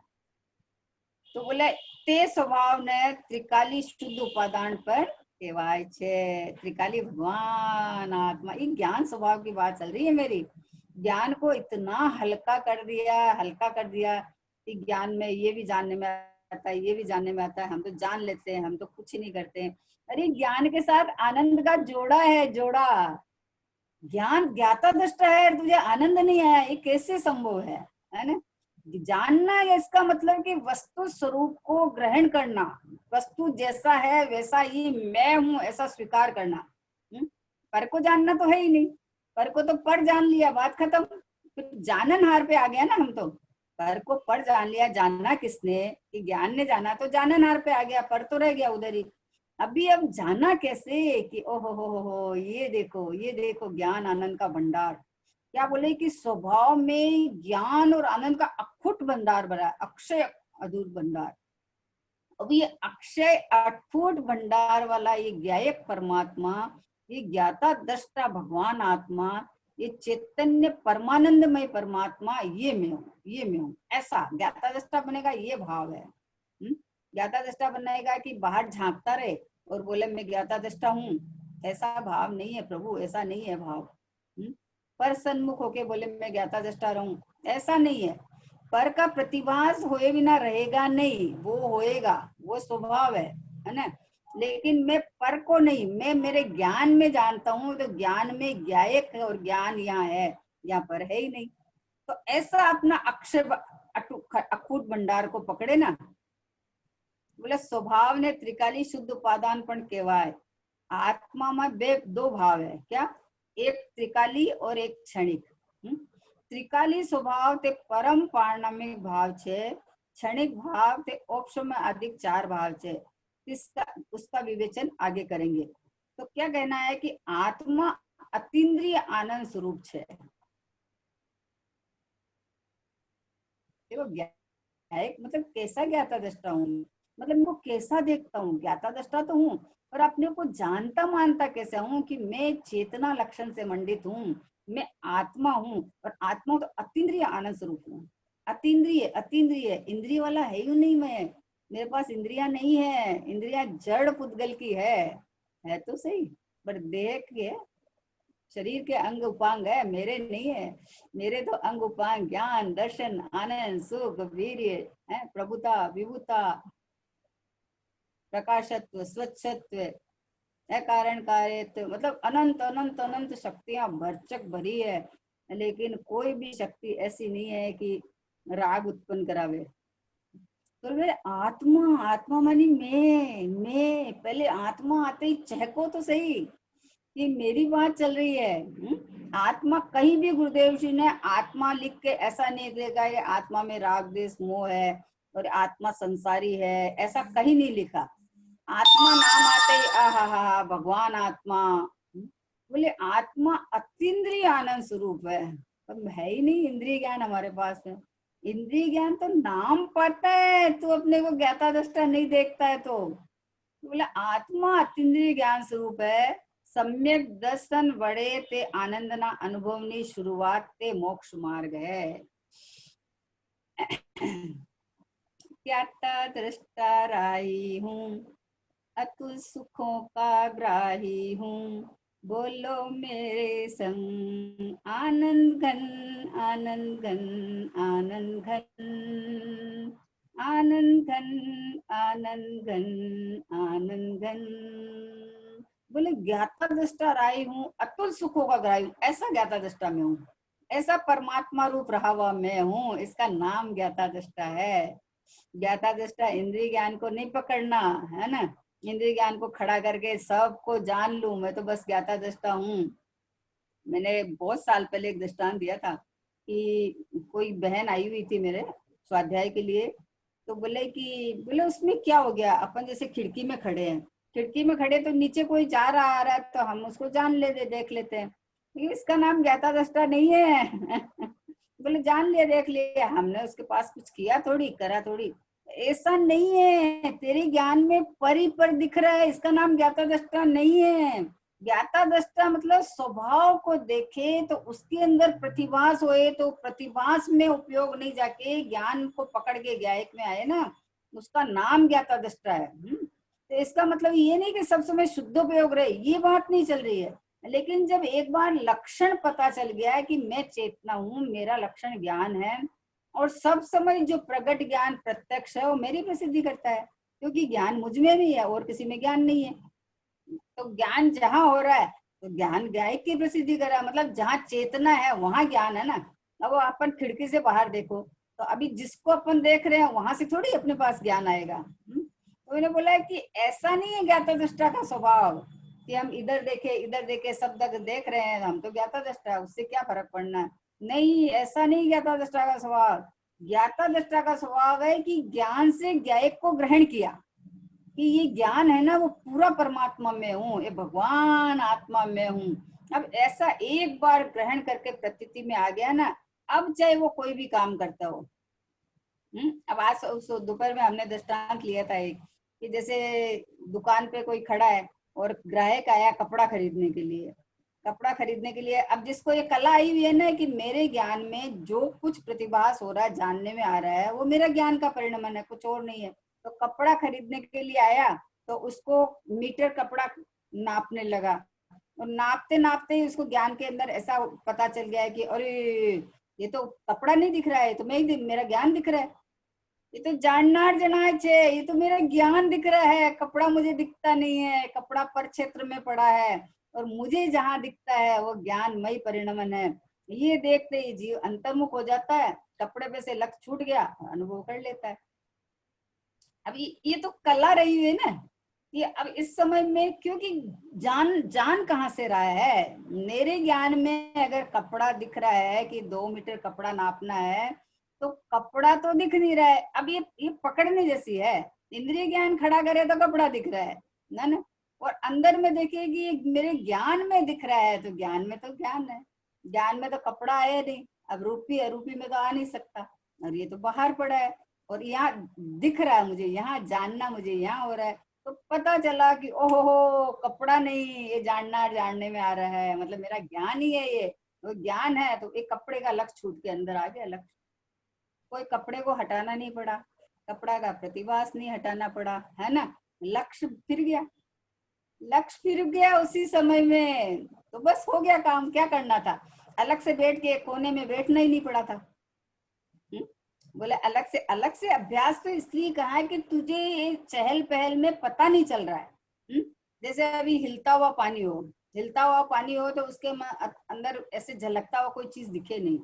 तो बोले ते स्वभाव ने त्रिकाली शुद्ध उपादान पर केवाय छे। त्रिकाली भगवान आत्मा, ये ज्ञान स्वभाव की बात चल रही है मेरी। ज्ञान को इतना हल्का कर दिया कि ज्ञान में ये भी जानने में आता है, ये भी जानने में आता है, हम तो जान लेते हैं, हम तो कुछ नहीं करते हैं। अरे ज्ञान के साथ आनंद का जोड़ा है, जोड़ा। ज्ञान ज्ञाता दृष्टा है, तुझे आनंद नहीं आया, ये कैसे संभव है ना। जानना है इसका मतलब कि वस्तु स्वरूप को ग्रहण करना, वस्तु जैसा है वैसा ही मैं हूं ऐसा स्वीकार करना। पर को जानना तो है ही नहीं, पर को तो पर जान लिया, बात खत्म। फिर जाननहार पे आ गया ना हम तो। पर को पर जान लिया, जानना किसने कि ज्ञान ने जाना, तो जाननहार पे आ गया, पर तो रह गया उधर ही। अभी अब जाना कैसे कि ओहो हो, ये देखो ज्ञान आनंद का भंडार। क्या बोले कि स्वभाव में ज्ञान और आनंद का अखुट भंडार भरा है, अक्षय अद्भुत भंडार। अब ये अक्षय अखुट भंडार वाला ये ज्ञायक परमात्मा, ये ज्ञाता दृष्टा भगवान आत्मा, ये चैतन्य परमानंदमय परमात्मा, ये मैं हूँ, ऐसा ज्ञाता दृष्टा बनेगा, ये भाव है। ज्ञाता दृष्टा बनेगा कि बाहर झांकता रहे और बोले मैं ज्ञाता दृष्टा हूँ, ऐसा भाव नहीं है प्रभु, ऐसा नहीं है भाव। पर सन्मुख होके बोले मैं ज्ञाता दृष्टा रहूं, ऐसा नहीं है। पर का प्रतिभास होए बिना रहेगा नहीं, वो होएगा, वो स्वभाव है ना। लेकिन मैं पर को नहीं, मैं मेरे ज्ञान में जानता हूँ, तो ज्ञान में ज्ञायक है और ज्ञान यहाँ है, यहाँ पर है ही नहीं। तो ऐसा अपना अक्षय अखूट भंडार को पकड़े ना। बोले स्वभाव ने त्रिकाली शुद्ध उपादान पण केवाय। आत्मा में दो भाव है, क्या? एक त्रिकाली और एक क्षणिक। त्रिकाली स्वभाव ते परम पारणामिक भाव छे, क्षणिक भाव ते ओप्श में अधिक चार भाव छे। उसका विवेचन आगे करेंगे। तो क्या कहना है कि आत्मा अतीन्द्रिय आनंद स्वरूप छे। देखो मतलब कैसा ज्ञाता दृष्टा हूँ, मतलब मैं कैसा देखता हूँ, ज्ञाता दृष्टा तो हूँ, और अपने को जानता मानता कैसे हूँ कि मैं चेतना लक्षण से मंडित हूँ, मैं आत्मा हूँ, और आत्मा तो अतीन्द्रिय आनंद स्वरूप हूँ। अतीन्द्रिय, अतीन्द्रिय इंद्रिय वाला है ही नहीं मैं, मेरे पास इंद्रिया नहीं है, इंद्रिया जड़ पुद्गल की है तो सही, पर देह के शरीर के अंग उपांग है, मेरे नहीं है। मेरे तो अंग उपांग ज्ञान दर्शन आनंद सुख वीर्य है, प्रभुता विभुता प्रकाशत्व स्वच्छत्व है, कारण कार्यत्व, मतलब अनंत अनंत अनंत शक्तियां भरचक भरी है। लेकिन कोई भी शक्ति ऐसी नहीं है कि राग उत्पन्न करावे। तो मेरे आत्मा मानी मैं पहले आत्मा आते ही चहको तो सही, ये मेरी बात चल रही है। आत्मा कहीं भी गुरुदेव जी ने आत्मा लिख के ऐसा नहीं देखा ये आत्मा में राग द्वेष मोह है और आत्मा संसारी है, ऐसा कहीं नहीं लिखा। आत्मा नाम आते ही आहा हा भगवान आत्मा, बोले आत्मा अतीन्द्रिय आनंद स्वरूप है, पर है ही नहीं इंद्रिय ज्ञान हमारे पास में। इंद्रिय ज्ञान तो नाम पता है, तू अपने को ज्ञाता दृष्टा नहीं देखता है तो बोले आत्मा अतीन्द्रिय ज्ञान स्वरूप है। सम्यक दर्शन वड़े ते आनंदना अनुभवनी शुरुआत ते मोक्ष मार्ग है। ज्ञाता दृष्टा राही हूँ, अतुल सुखों का ग्राही हूँ, बोलो मेरे संग आनंद घन आनंद घन आनंद घन आनंद घन आनंद घन आनंद घन। बोले ज्ञाता दृष्टा राही हूँ, अतुल सुखों का ग्राही हूँ, ऐसा ज्ञाता दृष्टा में हूँ, ऐसा परमात्मा रूप रहा हुआ मैं हूँ, इसका नाम ज्ञाता दृष्टा है। ज्ञाता दृष्टा इंद्रिय ज्ञान को नहीं पकड़ना है ना, इंद्रिय ज्ञान को खड़ा करके सबको जान लूं मैं तो बस ज्ञाता दृष्टा हूँ। मैंने बहुत साल पहले एक दृष्टांत दिया था कि कोई बहन आई हुई थी मेरे स्वाध्याय के लिए, तो बोले उसमें क्या हो गया, अपन जैसे खिड़की में खड़े हैं, खिड़की में खड़े तो नीचे कोई जा रहा आ रहा है तो हम उसको जान लेते देख लेते हैं, इसका नाम ज्ञाता दृष्टा नहीं है। बोले जान लिया देख लिया, हमने उसके पास कुछ किया थोड़ी, करा थोड़ी, ऐसा नहीं है, तेरे ज्ञान में परी पर दिख रहा है, इसका नाम ज्ञाता दृष्टा नहीं है। ज्ञाता दृष्टा मतलब स्वभाव को देखे तो उसके अंदर प्रतिभास होए, तो प्रतिभास में उपयोग नहीं जाके ज्ञान को पकड़ के ज्ञायक में आए ना, उसका नाम ज्ञाता दृष्टा है। तो इसका मतलब ये नहीं कि सब समय शुद्धोपयोग रहे, ये बात नहीं चल रही है, लेकिन जब एक बार लक्षण पता चल गया है कि मैं चेतना हूँ, मेरा लक्षण ज्ञान है, और सब समय जो प्रकट ज्ञान प्रत्यक्ष है वो मेरी प्रसिद्धि करता है, क्योंकि ज्ञान मुझ में भी है और किसी में ज्ञान नहीं है। तो ज्ञान जहां हो रहा है तो ज्ञान गायक की प्रसिद्धि कर रहा है, मतलब जहां चेतना है वहां ज्ञान है ना। अब वो अपन खिड़की से बाहर देखो तो अभी जिसको अपन देख रहे हैं वहां से थोड़ी अपने पास ज्ञान आएगा। तो मैंने बोला है कि ऐसा नहीं है ज्ञाता दृष्टा का स्वभाव कि हम इधर देखे सब तक देख रहे हैं, हम तो ज्ञाता दृष्टा, उससे क्या फर्क पड़ना है। नहीं, ऐसा नहीं ज्ञाता दृष्टा का स्वभाव। ज्ञाता दृष्टा का स्वभाव है कि ज्ञान से ज्ञायक को ग्रहण किया कि ये ज्ञान है ना वो पूरा परमात्मा में हूँ, ये भगवान आत्मा में हूँ। अब ऐसा एक बार ग्रहण करके प्रतीति में आ गया ना, अब चाहे वो कोई भी काम करता हो। अब आज दोपहर में हमने दृष्टांत लिया था एक कि जैसे दुकान पे कोई खड़ा है और ग्राहक आया कपड़ा खरीदने के लिए, अब जिसको ये कला आई हुई है ना कि मेरे ज्ञान में जो कुछ प्रतिभास हो रहा है, जानने में आ रहा है, वो मेरा ज्ञान का परिणाम है, कुछ और नहीं है। तो कपड़ा खरीदने के लिए आया तो उसको मीटर कपड़ा नापने लगा, और नापते नापते ही उसको ज्ञान के अंदर ऐसा पता चल गया है कि अरे ये तो कपड़ा नहीं दिख रहा है, तो मेरा ज्ञान दिख रहा है, ये तो जाननार जनाज है, ये तो मेरा ज्ञान दिख रहा है, कपड़ा मुझे दिखता नहीं है, कपड़ा पर क्षेत्र में पड़ा है और मुझे जहां दिखता है वो ज्ञानमय परिणमन है। ये देखते ही जीव अंतर्मुख हो जाता है, कपड़े पे से लक्ष्य छूट गया, अनुभव कर लेता है। अब ये तो कला रही हुई है ना, ये अब इस समय में क्योंकि जान जान कहाँ से रहा है, मेरे ज्ञान में अगर कपड़ा दिख रहा है कि 2 मीटर कपड़ा नापना है तो कपड़ा तो दिख नहीं रहा है। अब ये पकड़ने जैसी है, इंद्रिय ज्ञान खड़ा करे तो कपड़ा दिख रहा है ना, और अंदर में देखिए कि मेरे ज्ञान में दिख रहा है, तो ज्ञान में तो ज्ञान है, ज्ञान में तो कपड़ा आया नहीं, अब रूपी अरूपी में तो आ नहीं सकता, और ये तो बाहर पड़ा है और यहाँ दिख रहा है मुझे, यहाँ जानना मुझे यहाँ हो रहा है। तो पता चला कि ओहो कपड़ा नहीं, ये जानने में आ रहा है, मतलब मेरा ज्ञान ही है, ये तो ज्ञान है, तो एक कपड़े का लक्ष्य छूट के अंदर आ गया। लक्ष्य कोई कपड़े को हटाना नहीं पड़ा, कपड़ा का प्रतिभास नहीं हटाना पड़ा, है ना, लक्ष्य फिर गया, उसी समय में, तो बस हो गया काम, क्या करना था, अलग से बैठ के कोने में बैठना ही नहीं पड़ा था। बोले अलग से अभ्यास तो इसलिए कहा है कि तुझे चहल पहल में पता नहीं चल रहा है। जैसे अभी हिलता हुआ पानी हो तो उसके अंदर ऐसे झलकता हुआ कोई चीज दिखे नहीं,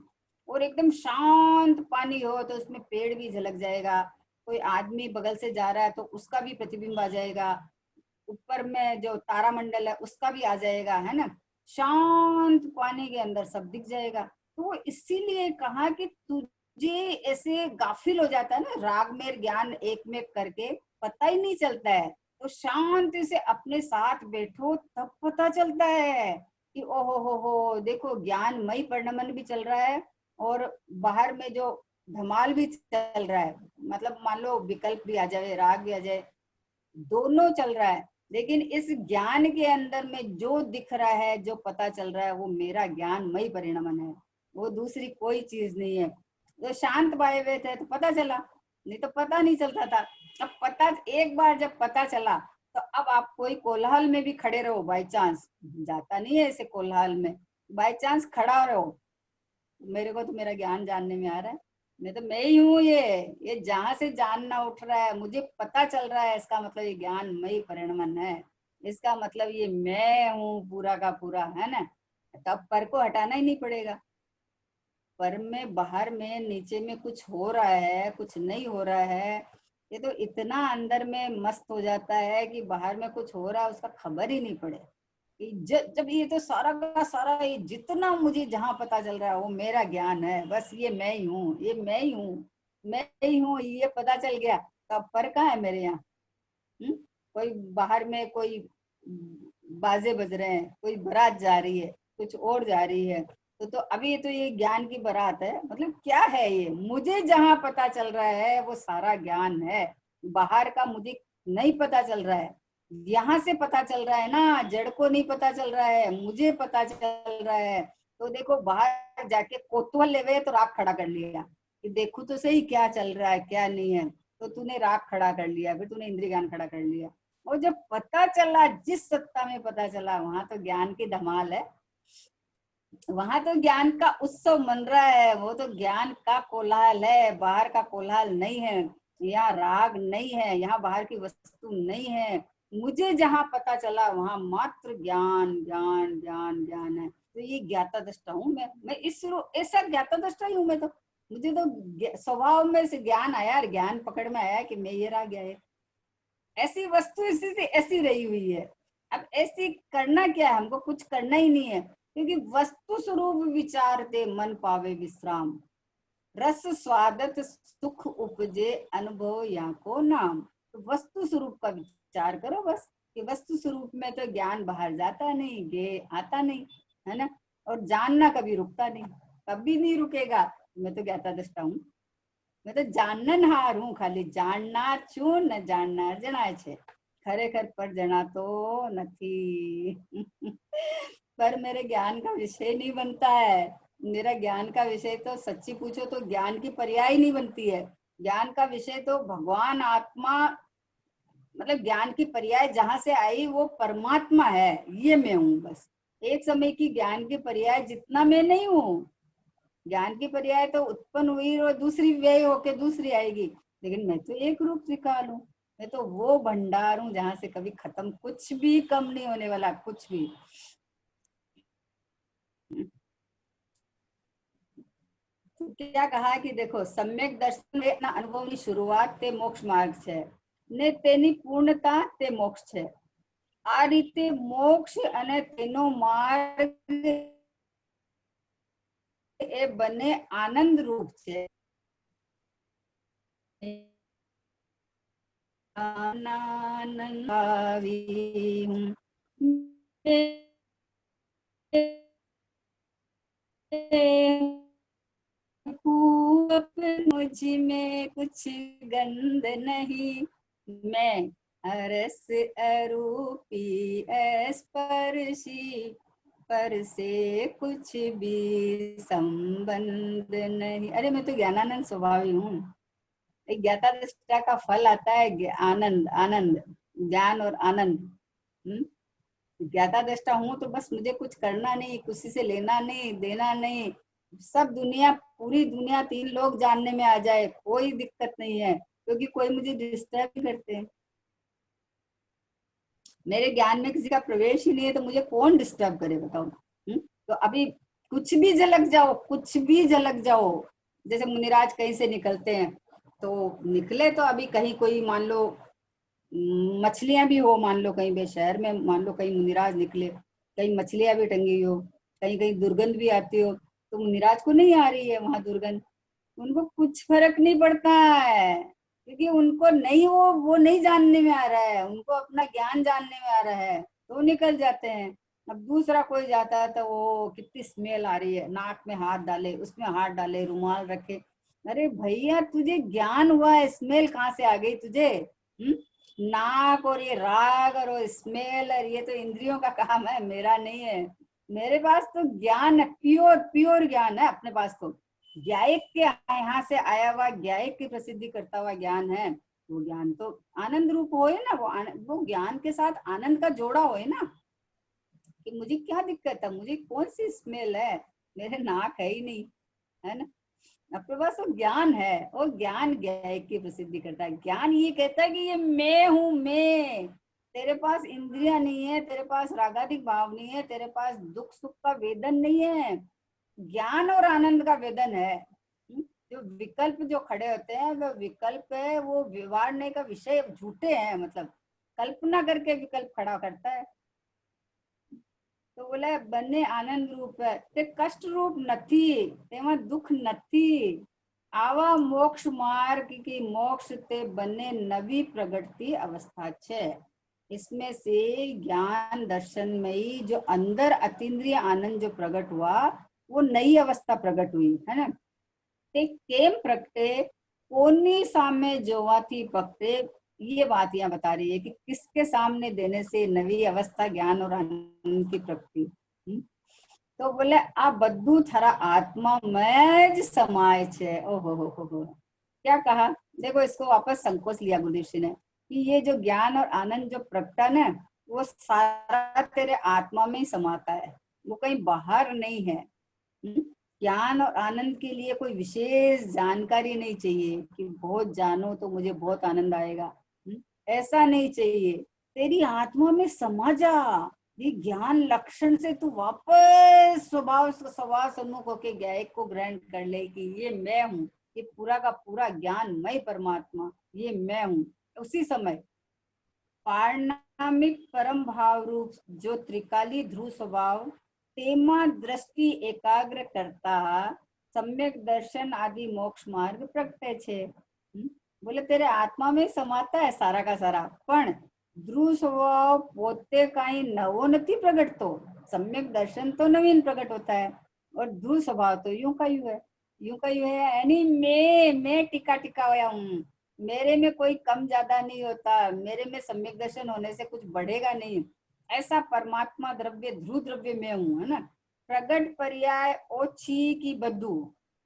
और एकदम शांत पानी हो तो उसमें पेड़ भी झलक जाएगा, कोई आदमी बगल से जा रहा है तो उसका भी प्रतिबिंब आ जाएगा, ऊपर में जो तारामंडल है उसका भी आ जाएगा, है ना। शांत पानी के अंदर सब दिख जाएगा। तो वो इसीलिए कहा कि तुझे ऐसे गाफिल हो जाता है ना, राग में ज्ञान एक में करके पता ही नहीं चलता है। तो शांति से अपने साथ बैठो तब पता चलता है कि ओहो हो, देखो ज्ञानमय परिणमन भी चल रहा है और बाहर में जो धमाल भी चल रहा है। मतलब मान लो विकल्प भी आ जाए, राग भी आ जाए, दोनों चल रहा है, लेकिन इस ज्ञान के अंदर में जो दिख रहा है, जो पता चल रहा है, वो मेरा ज्ञानमय परिणमन है, वो दूसरी कोई चीज नहीं है। तो शांत वायवे थे तो पता चला, नहीं तो पता नहीं चलता था। अब पता, एक बार जब पता चला तो अब आप कोई कोलाहल में भी खड़े रहो, बाई चांस, जाता नहीं है ऐसे कोलाहल में, बाई चांस खड़ा रहो, मेरे को तो मेरा ज्ञान जानने में आ रहा है, मैं ही हूँ, ये जहां से जानना उठ रहा है, मुझे पता चल रहा है, इसका मतलब ये ज्ञानमय परिणमन है, इसका मतलब ये मैं हूँ पूरा का पूरा, है ना। तब पर को हटाना ही नहीं पड़ेगा। पर में, बाहर में, नीचे में कुछ हो रहा है, कुछ नहीं हो रहा है, ये तो इतना अंदर में मस्त हो जाता है कि बाहर में कुछ हो रहा है उसका खबर ही नहीं पड़े। जब ये तो सारा का सारा, ये जितना मुझे जहां पता चल रहा है वो मेरा ज्ञान है, बस ये मैं ही हूँ, ये मैं ही हूँ, मैं ही हूँ, ये पता चल गया। तो अब पर कहाँ है मेरे यहाँ? कोई बाहर में कोई बाजे बज रहे हैं, कोई बारात जा रही है, कुछ और जा रही है, तो अभी तो ये ज्ञान की बारात है। मतलब क्या है ये, मुझे जहां पता चल रहा है वो सारा ज्ञान है, बाहर का मुझे नहीं पता चल रहा है। यहाँ से पता चल रहा है ना, जड़ को नहीं पता चल रहा है, मुझे पता चल रहा है। तो देखो बाहर जाके कोतवाल लेवे तो राग खड़ा कर लिया कि देखो तो सही क्या चल रहा है क्या नहीं है, तो तूने राग खड़ा कर लिया, फिर तूने इंद्रिय ज्ञान खड़ा कर लिया। और जब पता चला, जिस सत्ता में पता चला, वहां तो ज्ञान की धमाल है, वहां तो ज्ञान का उत्सव मन रहा है, वो तो ज्ञान का कोलाहल है, बाहर का कोलाहल नहीं है। यहाँ राग नहीं है, यहाँ बाहर की वस्तु नहीं है। मुझे जहां पता चला वहां मात्र ज्ञान ज्ञान ज्ञान ज्ञान है। तो ये ज्ञाता दृष्टा हूँ मैं इस ऐसा ज्ञाता दृष्टा ही हूँ मैं तो। मुझे तो स्वभाव में से ज्ञान आया, ज्ञान पकड़ में आया कि मैं ये रहा गया है, ऐसी वस्तु इसी से ऐसी रही हुई है। अब ऐसी करना क्या है, हमको कुछ करना ही नहीं है, क्योंकि वस्तु स्वरूप विचारते मन पावे विश्राम, रस स्वादत सुख उपजे अनुभव या को नाम। तो वस्तु स्वरूप का विचार करो बस, कि वस्तु स्वरूप में तो ज्ञान बाहर जाता नहीं, गे आता नहीं, है ना। और जानना कभी रुकता नहीं, कभी नहीं रुकेगा। मैं तो ज्ञाता दृष्टा हूँ, मैं तो जाननहार हूँ, खाली जाननार છું ને જાણનાર જણાય છે, ખરેખર पर जना तो नहीं। पर मेरे ज्ञान का विषय नहीं बनता है। मेरा ज्ञान का विषय तो सच्ची पूछो तो ज्ञान की पर्याय नहीं बनती है। ज्ञान का विषय तो भगवान आत्मा, मतलब ज्ञान की पर्याय जहां से आई वो परमात्मा है, ये मैं हूँ बस। एक समय की ज्ञान की पर्याय जितना मैं नहीं हूँ। ज्ञान की पर्याय तो उत्पन्न हुई और दूसरी व्यय होके दूसरी आएगी, लेकिन मैं तो एक रूप निकाल हूँ। मैं तो वो भंडार हूँ जहां से कभी खत्म, कुछ भी कम नहीं होने वाला, कुछ भी। तो क्या कहा कि देखो, सम्यक दर्शन ના અનુભવની શરૂઆત તે મોક્ષ માર્ગ છે ને તેની પૂર્ણતા તે મોક્ષ છે। આ રીતે મોક્ષ અને તેનો માર્ગ એ બંને આનંદ રૂપ છે। आनंद मुझ में कुछ गंध नहीं, मैं अरस अरूपी स्पर्शी, पर से कुछ भी संबंध नहीं। अरे मैं तो ज्ञानानंद स्वभावी हूँ। एक ज्ञाता दृष्टा का फल आता है आनंद, आनंद, ज्ञान और आनंद। ज्ञाता दृष्टा हूँ तो बस मुझे कुछ करना नहीं, किसी से लेना नहीं देना नहीं, सब दुनिया, पूरी दुनिया 3 लोग जानने में आ जाए कोई दिक्कत नहीं है, क्योंकि कोई मुझे डिस्टर्ब नहीं करते। मेरे ज्ञान में किसी का प्रवेश ही नहीं है तो मुझे कौन डिस्टर्ब करे बताओ। तो अभी कुछ भी झलक जाओ, कुछ भी झलक जाओ, जैसे मुनिराज कहीं से निकलते हैं तो निकले, तो अभी कहीं कोई मान लो मछलियां भी हो, मान लो कहीं भी शहर में, मान लो कहीं मुनिराज निकले कहीं मछलियां भी टंगी हो, कहीं कहीं दुर्गंध भी आती हो, तो मुनिराज को नहीं आ रही है वहां दुर्गंध, उनको कुछ फर्क नहीं पड़ता है, क्योंकि उनको नहीं, वो नहीं जानने में आ रहा है, उनको अपना ज्ञान जानने में आ रहा है, तो निकल जाते हैं। अब दूसरा कोई जाता है तो वो कितनी स्मेल आ रही है, नाक में हाथ डाले, उसमें हाथ डाले, रुमाल रखे। अरे भैया तुझे ज्ञान हुआ है, स्मेल कहाँ से आ गई तुझे? नाक और ये राग और वो स्मेल और ये तो इंद्रियों का काम है, मेरा नहीं है। मेरे पास तो ज्ञान है, प्योर प्योर ज्ञान है अपने पास तो। ज्ञायक के यहाँ से आया हुआ, ज्ञायक की प्रसिद्धि करता हुआ ज्ञान है। वो ज्ञान तो आनंद रूप होए ना, वो ज्ञान के साथ आनंद का जोड़ा होए ना, कि मुझे क्या दिक्कत है, मुझे कौन सी स्मेल है, मेरे नाक है ही नहीं, है ना। अपने पास वो ज्ञान है, और ज्ञान ज्ञायक की प्रसिद्धि करता है। ज्ञान ये कहता है कि ये मैं हूं, मैं। तेरे पास इंद्रियां नहीं है, तेरे पास रागादिक भाव नहीं है, तेरे पास दुख सुख का वेदन नहीं है, ज्ञान और आनंद का वेदन है। जो विकल्प जो खड़े होते हैं, वो विकल्प है, वो विवाड़ने का विषय झूठे हैं, मतलब कल्पना करके विकल्प खड़ा करता है। तो बोला બંને આનંદ રૂપ તે કષ્ટ રૂપ નથી, તેમાં દુઃખ નથી। આવા મોક્ષ માર્ગ की मोक्ष ते બંને नवी प्रगटती अवस्था छे। इसमें से ज्ञान दर्शनमयी जो अंदर अतीन्द्रिय आनंद जो प्रकट हुआ, वो नई अवस्था प्रकट हुई, है ना। ते केम प्रगटे, कोनी सामे जोवाथी पकटे। ये बात यहाँ बता रही है कि किसके सामने देने से नवी अवस्था ज्ञान और आनंद की प्रगति। तो बोले आ बद्दू थारा आत्मा में ज समाय छे। ओहो हो, क्या कहा, देखो इसको वापस संकोच लिया गुरुदेव जी ने, कि ये जो ज्ञान और आनंद जो प्रगटा ना, वो सारा तेरे आत्मा में ही समाता है, वो कहीं बाहर नहीं है। ज्ञान और आनंद के लिए कोई विशेष जानकारी नहीं चाहिए कि बहुत जानो तो मुझे बहुत आनंद आएगा, ऐसा नहीं चाहिए। तेरी आत्मा में समा जा, ये ज्ञान लक्षण से तू वापस स्वभाव स्वभाव सम्मुख होके ज्ञायक को ग्रहण कर ले कि ये मैं हूँ, ये पूरा का पूरा ज्ञान मय परमात्मा, ये मैं हूँ। उसी समय पारणामिक परम भाव रूप जो त्रिकाली ध्रुव स्वभाव तेमा दृष्टि एकाग्र करता सम्यक दर्शन आदि मोक्ष मार्ग प्रगटे छे। बोले तेरे आत्मा में समाता है सारा का सारा, पण ध्रुव स्वभाव पोते काई नवो नहीं प्रगटतो, सम्यक दर्शन तो नवीन प्रकट होता है, और ध्रुव स्वभाव तो यूं का यूं है, यूं का यूं है, यानी मैं टिका टिका हुआ हूँ, मेरे में कोई कम ज्यादा नहीं होता, मेरे में सम्यक दर्शन होने से कुछ बढ़ेगा नहीं, ऐसा परमात्मा द्रव्य ध्रुव द्रव्य में हूँ, है ना। प्रगट पर्याय ओछी की बद्दू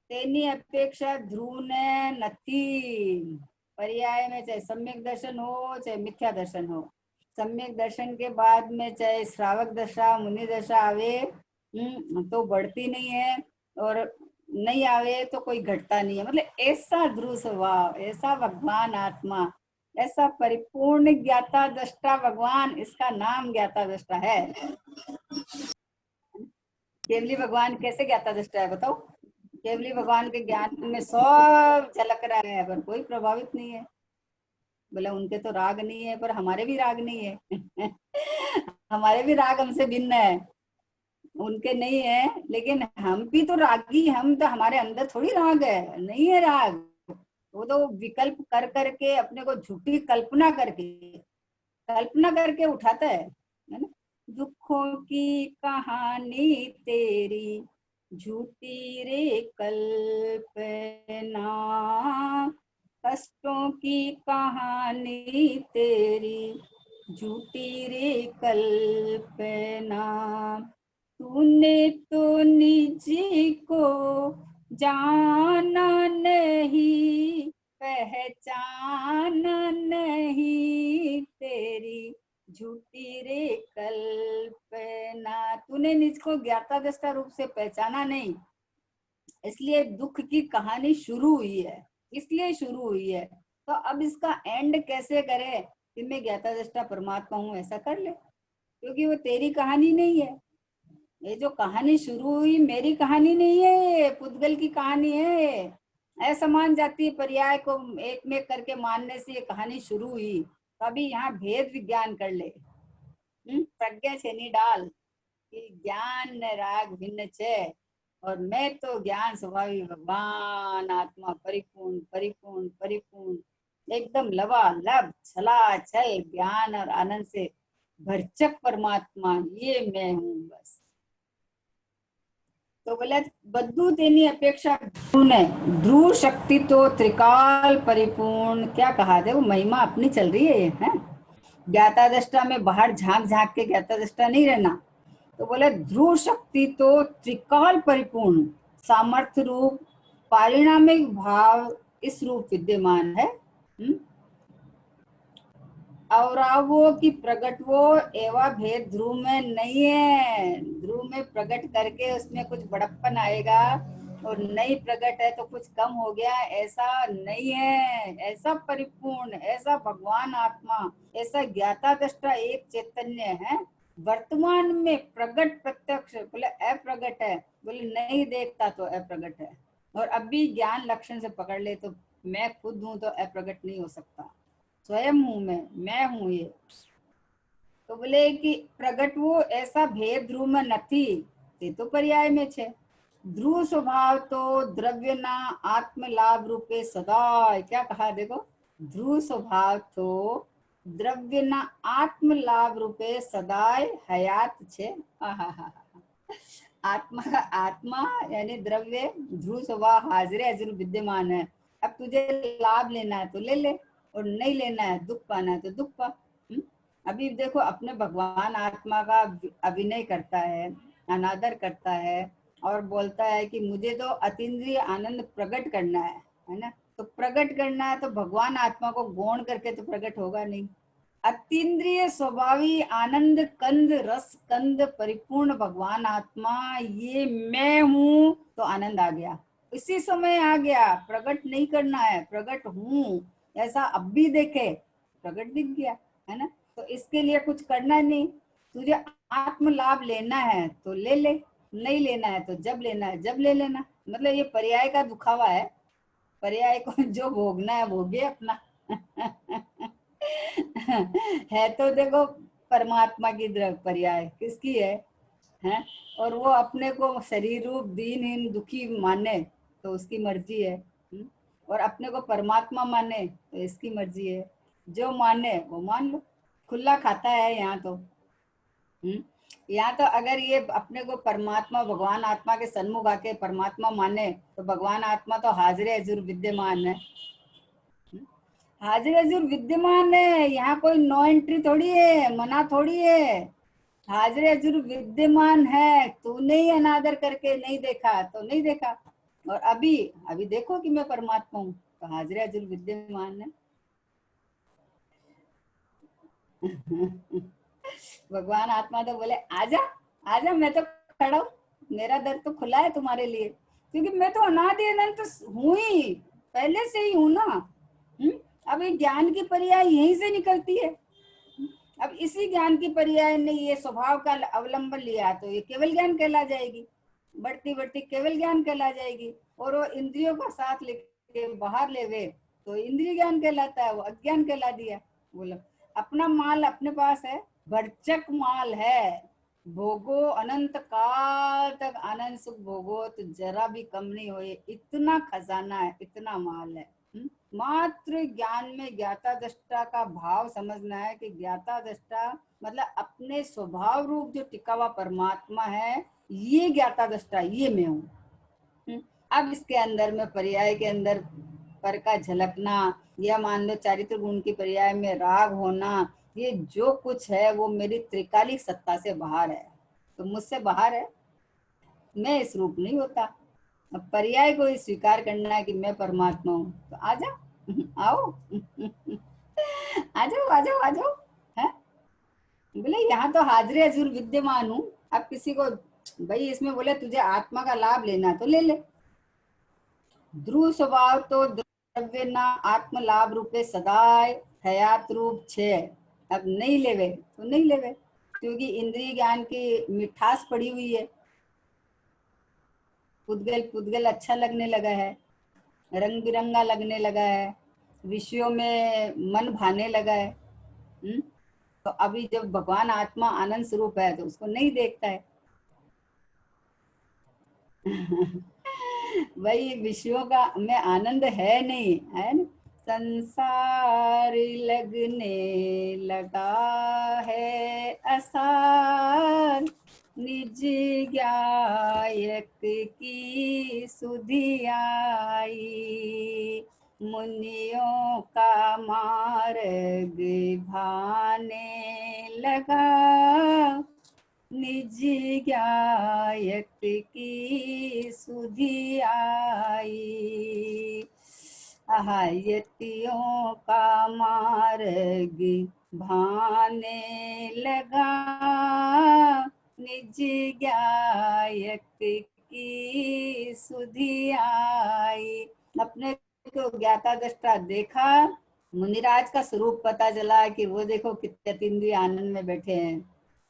तेनी अपेक्षा ध्रुव ने नथी। पर्याय में चाहे सम्यक दर्शन हो चाहे मिथ्या दर्शन हो, सम्यक दर्शन के बाद में चाहे श्रावक दशा मुनि दशा आवे तो बढ़ती नहीं है, और नहीं आवे तो कोई घटता नहीं है। मतलब ऐसा ध्रुव स्वभाव, ऐसा भगवान आत्मा, ऐसा परिपूर्ण ज्ञाता दृष्टा भगवान, इसका नाम ज्ञाता दृष्टा है। केवली भगवान कैसे ज्ञाता दृष्टा है बताओ? केवली भगवान के ज्ञान में सब झलक रहा है, पर कोई प्रभावित नहीं है। बोले उनके तो राग नहीं है, पर हमारे भी राग नहीं है। हमारे भी राग हमसे भिन्न है, उनके नहीं है, लेकिन हम भी तो रागी, हम तो हमारे अंदर थोड़ी राग है, नहीं है राग। वो तो विकल्प कर करके अपने को झूठी कल्पना करके उठाता है ना। दुखों की कहानी तेरी झूठी रे कल्पना, कष्टों की कहानी तेरी झूठी रे कल्पना, तूने तो निज को जाना नहीं, पहचाना नहीं, तेरी झूठी रे कल्पना, तूने निज को ज्ञाता दृष्टा रूप से पहचाना नहीं, इसलिए दुख की कहानी शुरू हुई है, इसलिए शुरू हुई है। तो अब इसका एंड कैसे करे कि मैं ज्ञाता दृष्टा परमात्मा हूँ, ऐसा कर ले, क्योंकि वो तेरी कहानी नहीं है। ये जो कहानी शुरू हुई मेरी कहानी नहीं है, पुद्गल की कहानी है। असमान जाति पर्याय को एक में करके मानने से ये कहानी शुरू हुई। तो अभी यहाँ भेद विज्ञान कर ले, प्रज्ञा छेनी डाल कि ज्ञान ने राग भिन्न छे और मैं तो ज्ञान स्वभावी भगवान आत्मा परिपूर्ण परिपूर्ण परिपूर्ण एकदम लबालब छलाछल ज्ञान और आनंद से भरचक परमात्मा ये मैं हूँ बस। तो बोला बद्दू तेनी अपेक्षा ने ध्रुव शक्ति तो त्रिकाल परिपूर्ण क्या कहा थे, वो महिमा अपनी चल रही है ये है। ज्ञाता दृष्टा में बाहर झांक झांक के ज्ञाता दृष्टा नहीं रहना। तो बोले ध्रुव शक्ति तो त्रिकाल परिपूर्ण सामर्थ्य रूप पारिणामिक भाव इस रूप विद्यमान है। और वो की प्रकट वो एवं भेद ध्रुव में नहीं है। ध्रुव में प्रकट करके उसमें कुछ बड़प्पन आएगा और नहीं प्रकट है तो कुछ कम हो गया, ऐसा नहीं है। ऐसा परिपूर्ण, ऐसा भगवान आत्मा, ऐसा ज्ञाता दृष्टा एक चैतन्य है। वर्तमान में प्रकट प्रत्यक्ष बोले अप्रगट है, बोले नहीं देखता तो अप्रगट है। और अभी ज्ञान लक्षण से पकड़ ले तो मैं खुद हूं तो अप्रगट नहीं हो सकता। स्वयं हूं मैं हूं ये। तो बोले कि प्रगट वो ऐसा भेद ध्रुव में નથી તે તો पर्याय में छे। ध्रुव स्वभाव तो द्रव्य ना आत्म लाभ रूपे सदा क्या कहा देखो, ध्रुव स्वभाव तो द्रव्य ना आत्म लाभ रूपे सदाय हयात छे। आत्मा यानी द्रव्य ध्रुव स्वभाव हाजिर हाजिर विद्यमान है। अब तुझे लाभ लेना है तो ले ले और नहीं लेना है, दुख पाना है तो दुख पा। अभी देखो अपने भगवान आत्मा का अभिनय करता है, अनादर करता है और बोलता है कि मुझे तो अतीन्द्रिय आनंद प्रकट करना है ना। तो प्रकट करना है तो भगवान आत्मा को गौण करके तो प्रकट होगा नहीं। अतीन्द्रिय स्वभावी आनंद कंद रस कंद परिपूर्ण भगवान आत्मा ये मैं हूं तो आनंद आ गया, इसी समय आ गया। प्रकट नहीं करना है, प्रकट हूं ऐसा अब भी देखे, प्रकट दिख गया है ना। तो इसके लिए कुछ करना नहीं, तुझे आत्म लाभ लेना है तो ले ले, नहीं लेना है तो जब लेना है जब ले लेना। मतलब ये पर्याय का दुखावा है, पर्याय को जो भोगना है भोगे अपना। है तो देखो परमात्मा की पर्याय किसकी है? और वो अपने को शरीर रूप दीनहीन दुखी माने तो उसकी मर्जी है। और अपने को परमात्मा माने तो इसकी मर्जी है। जो माने वो मान लो, खुला खाता है यहाँ तो। यहाँ तो अगर ये अपने को परमात्मा भगवान आत्मा के सन्मुख आके परमात्मा माने तो भगवान आत्मा तो हाजिर हजूर विद्यमान है। हाजिर हजूर विद्यमान है, यहाँ कोई नो एंट्री थोड़ी है, मना थोड़ी है। हाजिर हजूर विद्यमान है, तूने ही अनादर करके नहीं देखा तो नहीं देखा। और अभी अभी देखो कि मैं परमात्मा हूँ तो हाजिर हजूर विद्यमान है। भगवान आत्मा तो बोले आजा आजा, मैं तो खड़ा हूँ, मेरा दर तो खुला है तुम्हारे लिए, क्योंकि मैं तो अनादि अनंत हूँ ही, पहले से ही हूँ ना। अब ये ज्ञान की पर्याय यहीं से निकलती है। अब इसी ज्ञान की पर्याय ने ये स्वभाव का अवलंबन लिया तो ये केवल ज्ञान कहला जाएगी, बढ़ती बढ़ती केवल ज्ञान कहला जाएगी। और वो इंद्रियों का साथ लेके बाहर ले वे तो इंद्रिय ज्ञान कहलाता है, वो अज्ञान कहला दिया। बोलो अपना माल अपने पास है, भरचक माल है, भोगो अनंत काल तक आनंद सुख भोगो तो जरा भी कम नहीं हो, इतना खजाना है, इतना माल है। मात्र ज्ञान में ज्ञाता दृष्टा का भाव समझना है कि ज्ञाता दृष्टा मतलब अपने स्वभाव रूप जो टिका हुआ परमात्मा है, ये ज्ञाता दृष्टा ये मैं हूँ। अब इसके अंदर में पर्याय के अंदर पर का झलकना या मान लो चारित्र गुण की पर्याय में राग होना, ये जो कुछ है वो मेरी त्रिकालिक सत्ता से बाहर है, तो मुझसे बाहर है, मैं इस रूप नहीं होता। अब पर्याय को ही स्वीकार करना है कि मैं परमात्मा हूँ तो आजा आओ। आ जाओ आ जाओ आ जाओ है। बोले यहाँ तो हाजिर हजूर विद्यमान हूँ। अब किसी को भाई इसमें बोले तुझे आत्मा का लाभ लेना तो ले ले। ध्रुव स्वभाव तो द्रव्य ना आत्म लाभ रूपे सदाय हयात रूप छे। अब नहीं लेवे तो नहीं लेवे, क्योंकि इंद्रिय ज्ञान की मिठास पड़ी हुई है, पुद्गल पुद्गल अच्छा लगने लगा है, रंग बिरंगा लगने लगा है, विषयों में मन भाने लगा है। तो अभी जब भगवान आत्मा आनंद स्वरूप है तो उसको नहीं देखता है। वही विषयों का में आनंद है नहीं, है ना। संसार लगने लगा है असार, निज गायक की सुधि आई। मुनियों का मार्ग भाने लगा, निज गायक की सुधि आई। यतियों का मार्ग भाने लगा, निज गायक की सुधि आई। अपने को ज्ञाता दृष्टा देखा, मुनिराज का स्वरूप पता चला कि वो देखो कितने अतीन्द्रिय आनंद में बैठे हैं।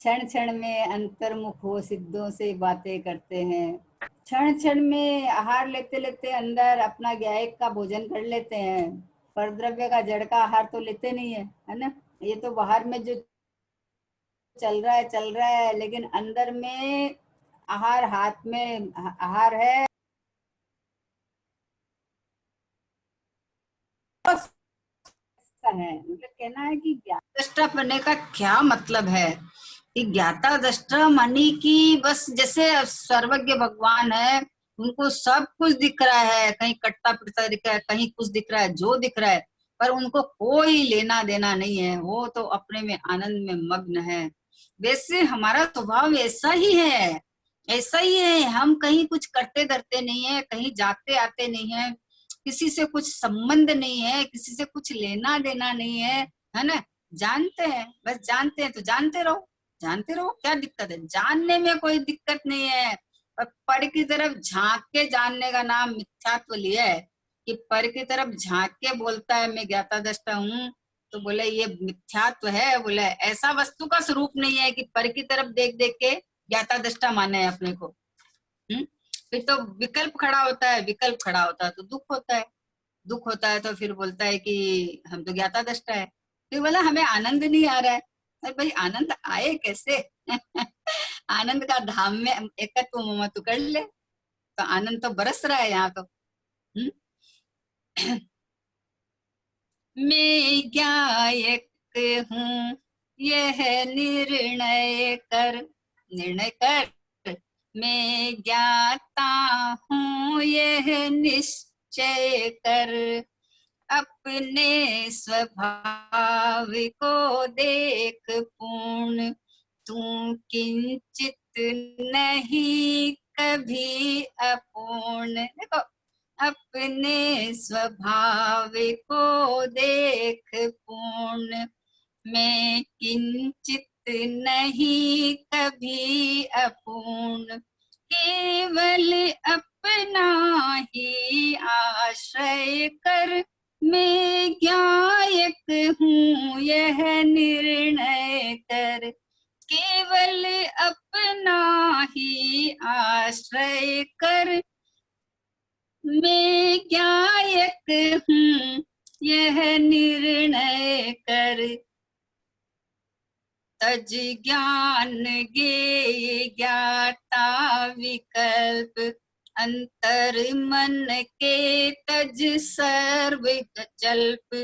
क्षण क्षण में अंतर्मुख हो सिद्धों से बातें करते हैं। क्षण क्षण में आहार लेते लेते अंदर अपना ज्ञायक का भोजन कर लेते हैं। पर द्रव्य का जड़ का आहार तो लेते नहीं है ना। ये तो बाहर में जो चल रहा है, लेकिन अंदर में आहार, हाथ में आहार है। है मतलब कहना है कि ज्ञाता दृष्टा बनने का क्या मतलब है कि ज्ञाता दृष्टा मानी कि बस जैसे सर्वज्ञ भगवान है, उनको सब कुछ दिख रहा है, कहीं कटता पिटता दिख रहा है, कहीं कुछ दिख रहा है, जो दिख रहा है, पर उनको कोई लेना देना नहीं है। वो तो अपने में आनंद में मग्न है। वैसे हमारा स्वभाव ऐसा ही है, ऐसा ही है। हम कहीं कुछ करते धरते नहीं है, कहीं जाते आते नहीं है, किसी से कुछ संबंध नहीं है, किसी से कुछ लेना देना नहीं है ना। जानते हैं, बस जानते हैं तो जानते रहो, जानते रहो, क्या दिक्कत है, जानने में कोई दिक्कत नहीं है। पर पर की तरफ झांक के जानने का नाम मिथ्यात्व लिया है कि पर की तरफ झांक के बोलता है मैं ज्ञाता दृष्टा हूँ, तो बोले ये मिथ्यात्व है। बोले ऐसा वस्तु का स्वरूप नहीं है कि पर की तरफ देख देख के ज्ञाता दृष्टा माने अपने को। फिर तो विकल्प खड़ा होता है, विकल्प खड़ा होता है तो दुख होता है, दुख होता है तो फिर बोलता है कि हम तो ज्ञाता दृष्टा है। फिर बोला हमें आनंद नहीं आ रहा है। अरे भाई आनंद आए कैसे? आनंद का धाम में एकत्व ममत्व कर ले तो आनंद तो बरस रहा है यहाँ तो। मैं गायक हूँ यह निर्णय कर, निर्णय कर। मैं ज्ञाता हूँ यह निश्चय कर, अपने स्वभाव को देख पूर्ण, तू किंचित नहीं कभी अपूर्ण। देखो अपने स्वभाव को देख पूर्ण, मैं किंचित नहीं कभी अपूर्ण। केवल अपना ही आश्रय कर, मैं गायक हूँ यह निर्णय कर। केवल अपना ही आश्रय कर, मैं गायक हूँ यह निर्णय कर। तज ज्ञान गे ज्ञाता विकल्प, अंतर मन के तज सर्व जल्प।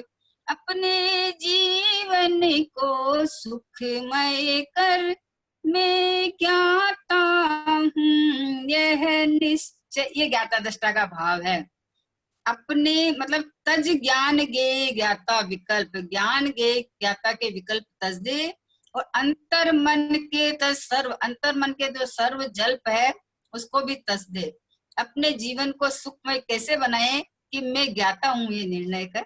अपने जीवन को सुखमय कर, मैं ज्ञाता हूँ यह निश्चय। ये ज्ञाता दृष्टा का भाव है। अपने मतलब तज ज्ञान गे ज्ञाता विकल्प, ज्ञान गे ज्ञाता के विकल्प तज दे, और अंतर मन के तज सर्व, अंतर मन के जो सर्व जल्प है उसको भी तज दे। अपने जीवन को सुखमय कैसे बनाए कि मैं ज्ञाता हूँ ये निर्णय कर,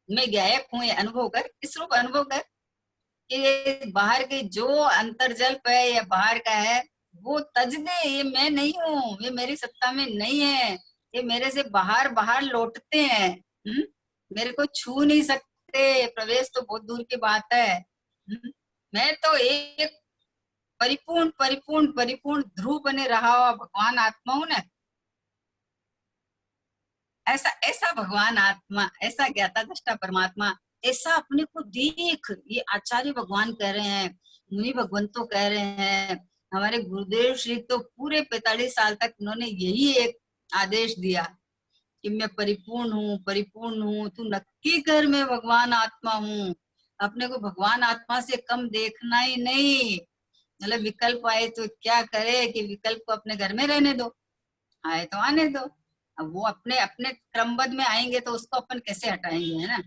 मैं गायक हूँ ये अनुभव कर, इस रूप अनुभव कर कि बाहर के जो अंतर जल्प है या बाहर का है वो तज दे। ये मैं नहीं हूँ, ये मेरी सत्ता में नहीं है, ये मेरे से बाहर बाहर लौटते हैं। मेरे को छू नहीं सकते, प्रवेश तो बहुत दूर की बात है। मैं तो एक परिपूर्ण परिपूर्ण परिपूर्ण ध्रुव बने रहा हुआ भगवान आत्मा हूं ना। ऐसा ऐसा भगवान आत्मा, ऐसा ज्ञाता दृष्टा परमात्मा, ऐसा अपने को देख। ये आचार्य भगवान कह रहे हैं, मुनि भगवंतों कह रहे हैं, हमारे गुरुदेव श्री तो पूरे 45 साल तक उन्होंने यही एक आदेश दिया कि मैं परिपूर्ण हूँ, तू नक्की कर मैं भगवान आत्मा हूँ। अपने को भगवान आत्मा से कम देखना ही नहीं। मतलब विकल्प आए तो क्या करे कि विकल्प को अपने घर में रहने दो, आए तो आने दो। अब वो अपने अपने क्रमबद्ध में आएंगे तो उसको अपन कैसे हटाएंगे, है ना।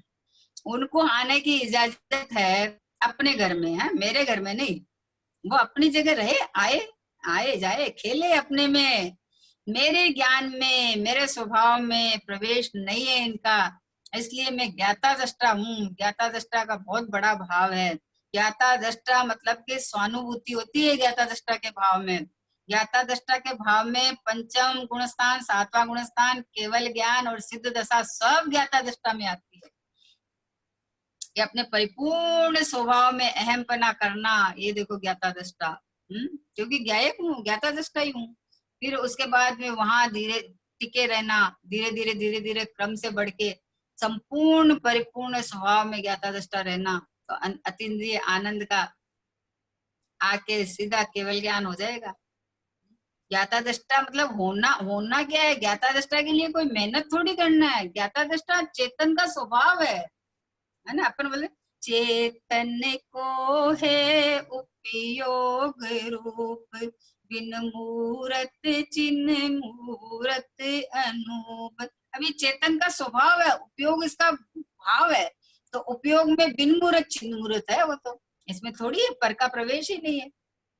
उनको आने की इजाजत है अपने घर में, है, मेरे घर में नहीं। वो अपनी जगह रहे, आए आए जाए, खेले अपने में। मेरे ज्ञान में, मेरे स्वभाव में प्रवेश नहीं है इनका। इसलिए मैं ज्ञाता दृष्टा हूँ। ज्ञाता दृष्टा का बहुत बड़ा भाव है। ज्ञाता दृष्टा मतलब कि स्वानुभूति होती है ज्ञाता दृष्टा के भाव में। ज्ञाता दृष्टा के भाव में पंचम गुणस्थान, सातवां गुणस्थान, केवल ज्ञान और सिद्ध दशा सब ज्ञाता दृष्टा में आती है। ये अपने परिपूर्ण स्वभाव में अहमपना करना, ये देखो ज्ञाता दृष्टा। क्योंकि ज्ञायक हूँ, ज्ञाता दृष्टा ही हूँ। फिर उसके बाद में वहां धीरे टिके रहना, धीरे धीरे क्रम से बढ़ के संपूर्ण परिपूर्ण स्वभाव में ज्ञाता दृष्टा रहना, तो अतीन्द्रिय आनंद का आके सीधा केवल ज्ञान हो जाएगा। ज्ञाता दृष्टा मतलब होना, होना क्या है? ज्ञाता दृष्टा के लिए कोई मेहनत थोड़ी करना है। ज्ञाता दृष्टा चेतन का स्वभाव है ना। अपन बोले चेतन को है उपयोग रूप, बिन मूरत चिन्ह मूरत अनूप। अभी चेतन का स्वभाव है, उपयोग इसका भाव है। तो उपयोग में बिन मूरत चिन्ह मूरत है वो, तो इसमें थोड़ी है, पर का प्रवेश ही नहीं है।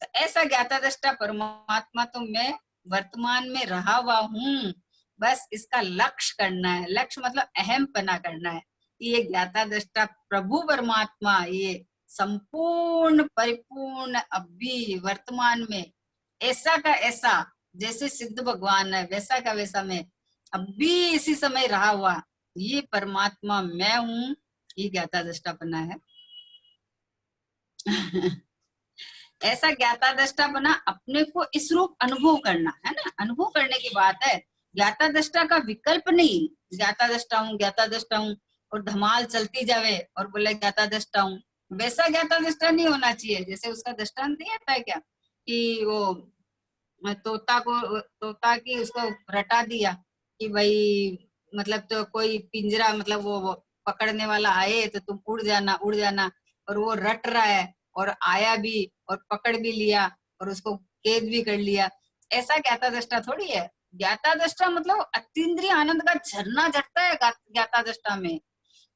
तो ऐसा ज्ञाता दृष्टा परमात्मा तो मैं वर्तमान में रहा हुआ हूँ। बस इसका लक्ष्य करना है। लक्ष्य मतलब अहम पना करना है। ये ज्ञाता दृष्टा प्रभु परमात्मा, ये संपूर्ण परिपूर्ण अभी वर्तमान में ऐसा का ऐसा, जैसे सिद्ध भगवान है वैसा का वैसा मैं अभी इसी समय रहा हुआ, ये परमात्मा मैं हूँ। ये ज्ञाता दृष्टापना है। ऐसा ज्ञाता दृष्टा बना अपने को इस रूप अनुभव करना है ना। अनुभव करने की बात है। ज्ञाता दृष्टा का विकल्प नहीं। ज्ञाता दृष्टा हूँ, ज्ञाता दृष्टा हूँ और धमाल चलती जावे और बोले ज्ञाता दृष्टा हूँ, वैसा ज्ञाता दृष्टा नहीं होना चाहिए। जैसे उसका दृष्टांत नहीं आता है क्या कि वो तोता की उसको रटा दिया कि भाई मतलब तो कोई पिंजरा मतलब वो पकड़ने वाला आए तो तुम उड़ जाना। और वो रट रहा है और आया भी और पकड़ भी लिया और उसको कैद भी कर लिया। ऐसा ज्ञाता दृष्टा थोड़ी है। ज्ञाता दृष्टा मतलब अतीन्द्रिय आनंद का झरना झरता है ज्ञाता दृष्टा में।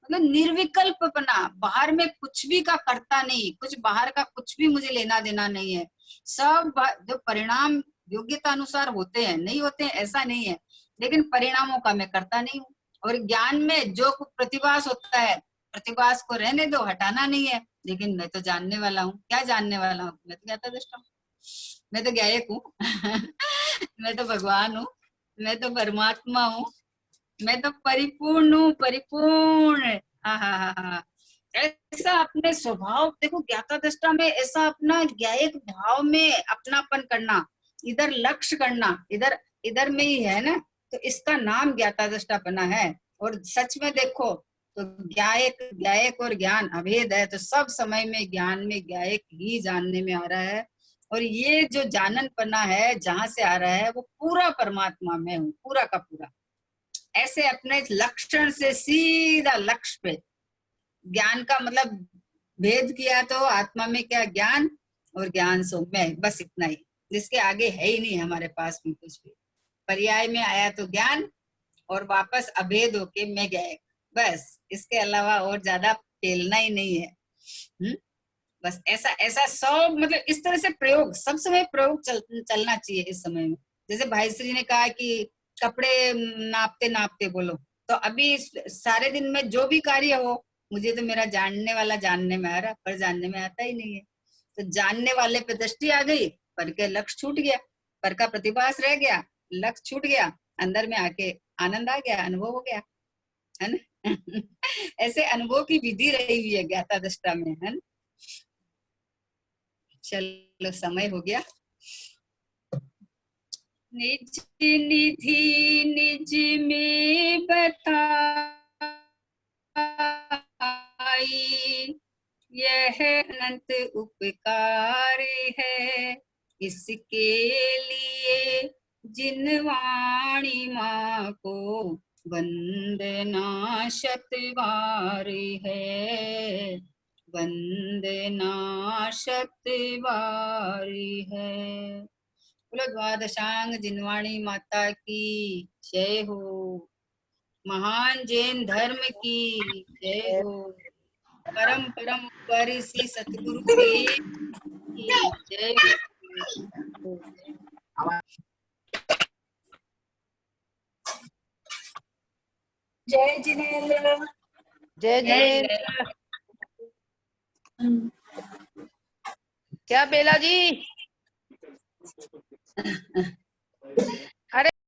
मतलब निर्विकल्पपना, बाहर में कुछ भी का करता नहीं, कुछ बाहर का कुछ भी मुझे लेना देना नहीं है। सब जो परिणाम योग्यता अनुसार होते हैं, नहीं होते हैं ऐसा नहीं है, लेकिन परिणामों का मैं करता नहीं हूँ। और ज्ञान में जो प्रतिभास होता है, प्रतिभास को रहने दो, हटाना नहीं है। लेकिन मैं तो जानने वाला हूँ। क्या जानने वाला हूँ? मैं तो ज्ञाता दृष्टा हूँ, मैं तो ज्ञायक हूँ। मैं तो भगवान हूँ, मैं तो परमात्मा हूँ, मैं तो परिपूर्ण हूँ, परिपूर्ण। हाँ हाँ हाँ हाँ। ऐसा अपने स्वभाव देखो, ज्ञाता दृष्टा में ऐसा अपना ज्ञायक भाव में अपनापन करना, इधर लक्ष्य करना, इधर इधर में ही है ना। तो इसका नाम ज्ञाता दृष्टापना है। और सच में देखो तो ज्ञायक ज्ञायक और ज्ञान अभेद है। तो सब समय में ज्ञान में ज्ञायक ही जानने में आ रहा है। और ये जो जाननपना है जहां से आ रहा है वो पूरा परमात्मा में हूँ, पूरा का पूरा। ऐसे अपने लक्षण से सीधा लक्ष्य पे ज्ञान का मतलब भेद किया तो आत्मा में क्या ज्ञान और ज्ञान सो मैं, बस इतना ही। जिसके आगे है ही नहीं हमारे पास में कुछ भी। पर्याय में आया तो ज्ञान और वापस अभेद होके मैं गए, बस इसके अलावा और ज्यादा फैलना ही नहीं है। बस ऐसा ऐसा सब मतलब इस तरह से प्रयोग सब समय प्रयोग चलना चाहिए इस समय में। जैसे भाई श्री ने कहा कि कपड़े नापते नापते बोलो, तो अभी सारे दिन में जो भी कार्य हो, मुझे तो मेरा जानने वाला जानने में आ रहा, पर जानने में आता ही नहीं है। तो जानने वाले पे दृष्टि आ गई, पर के लक्ष्य छूट गया, पर का प्रतिभास रह गया, लक्ष्य छूट गया, अंदर में आके आनंद आ गया, अनुभव हो गया, है ना। ऐसे अनुभव की विधि रही हुई है ज्ञाता दृष्टा में, है ना। चलो समय हो गया। निज निधि निज में बताई, यह अनंत उपकार है। इसके लिए जिनवाणी माँ को वंदना शतबार है, वंदना शतबार है। बोलो द्वादशांग जिनवाणी माता की जय हो। महान जैन धर्म की जय हो। परम परम ऊपरी श्री सतगुरु देव की जय हो। जय जिनेन्द्र। जय जय जिनेन्द्र। क्या बेला जी?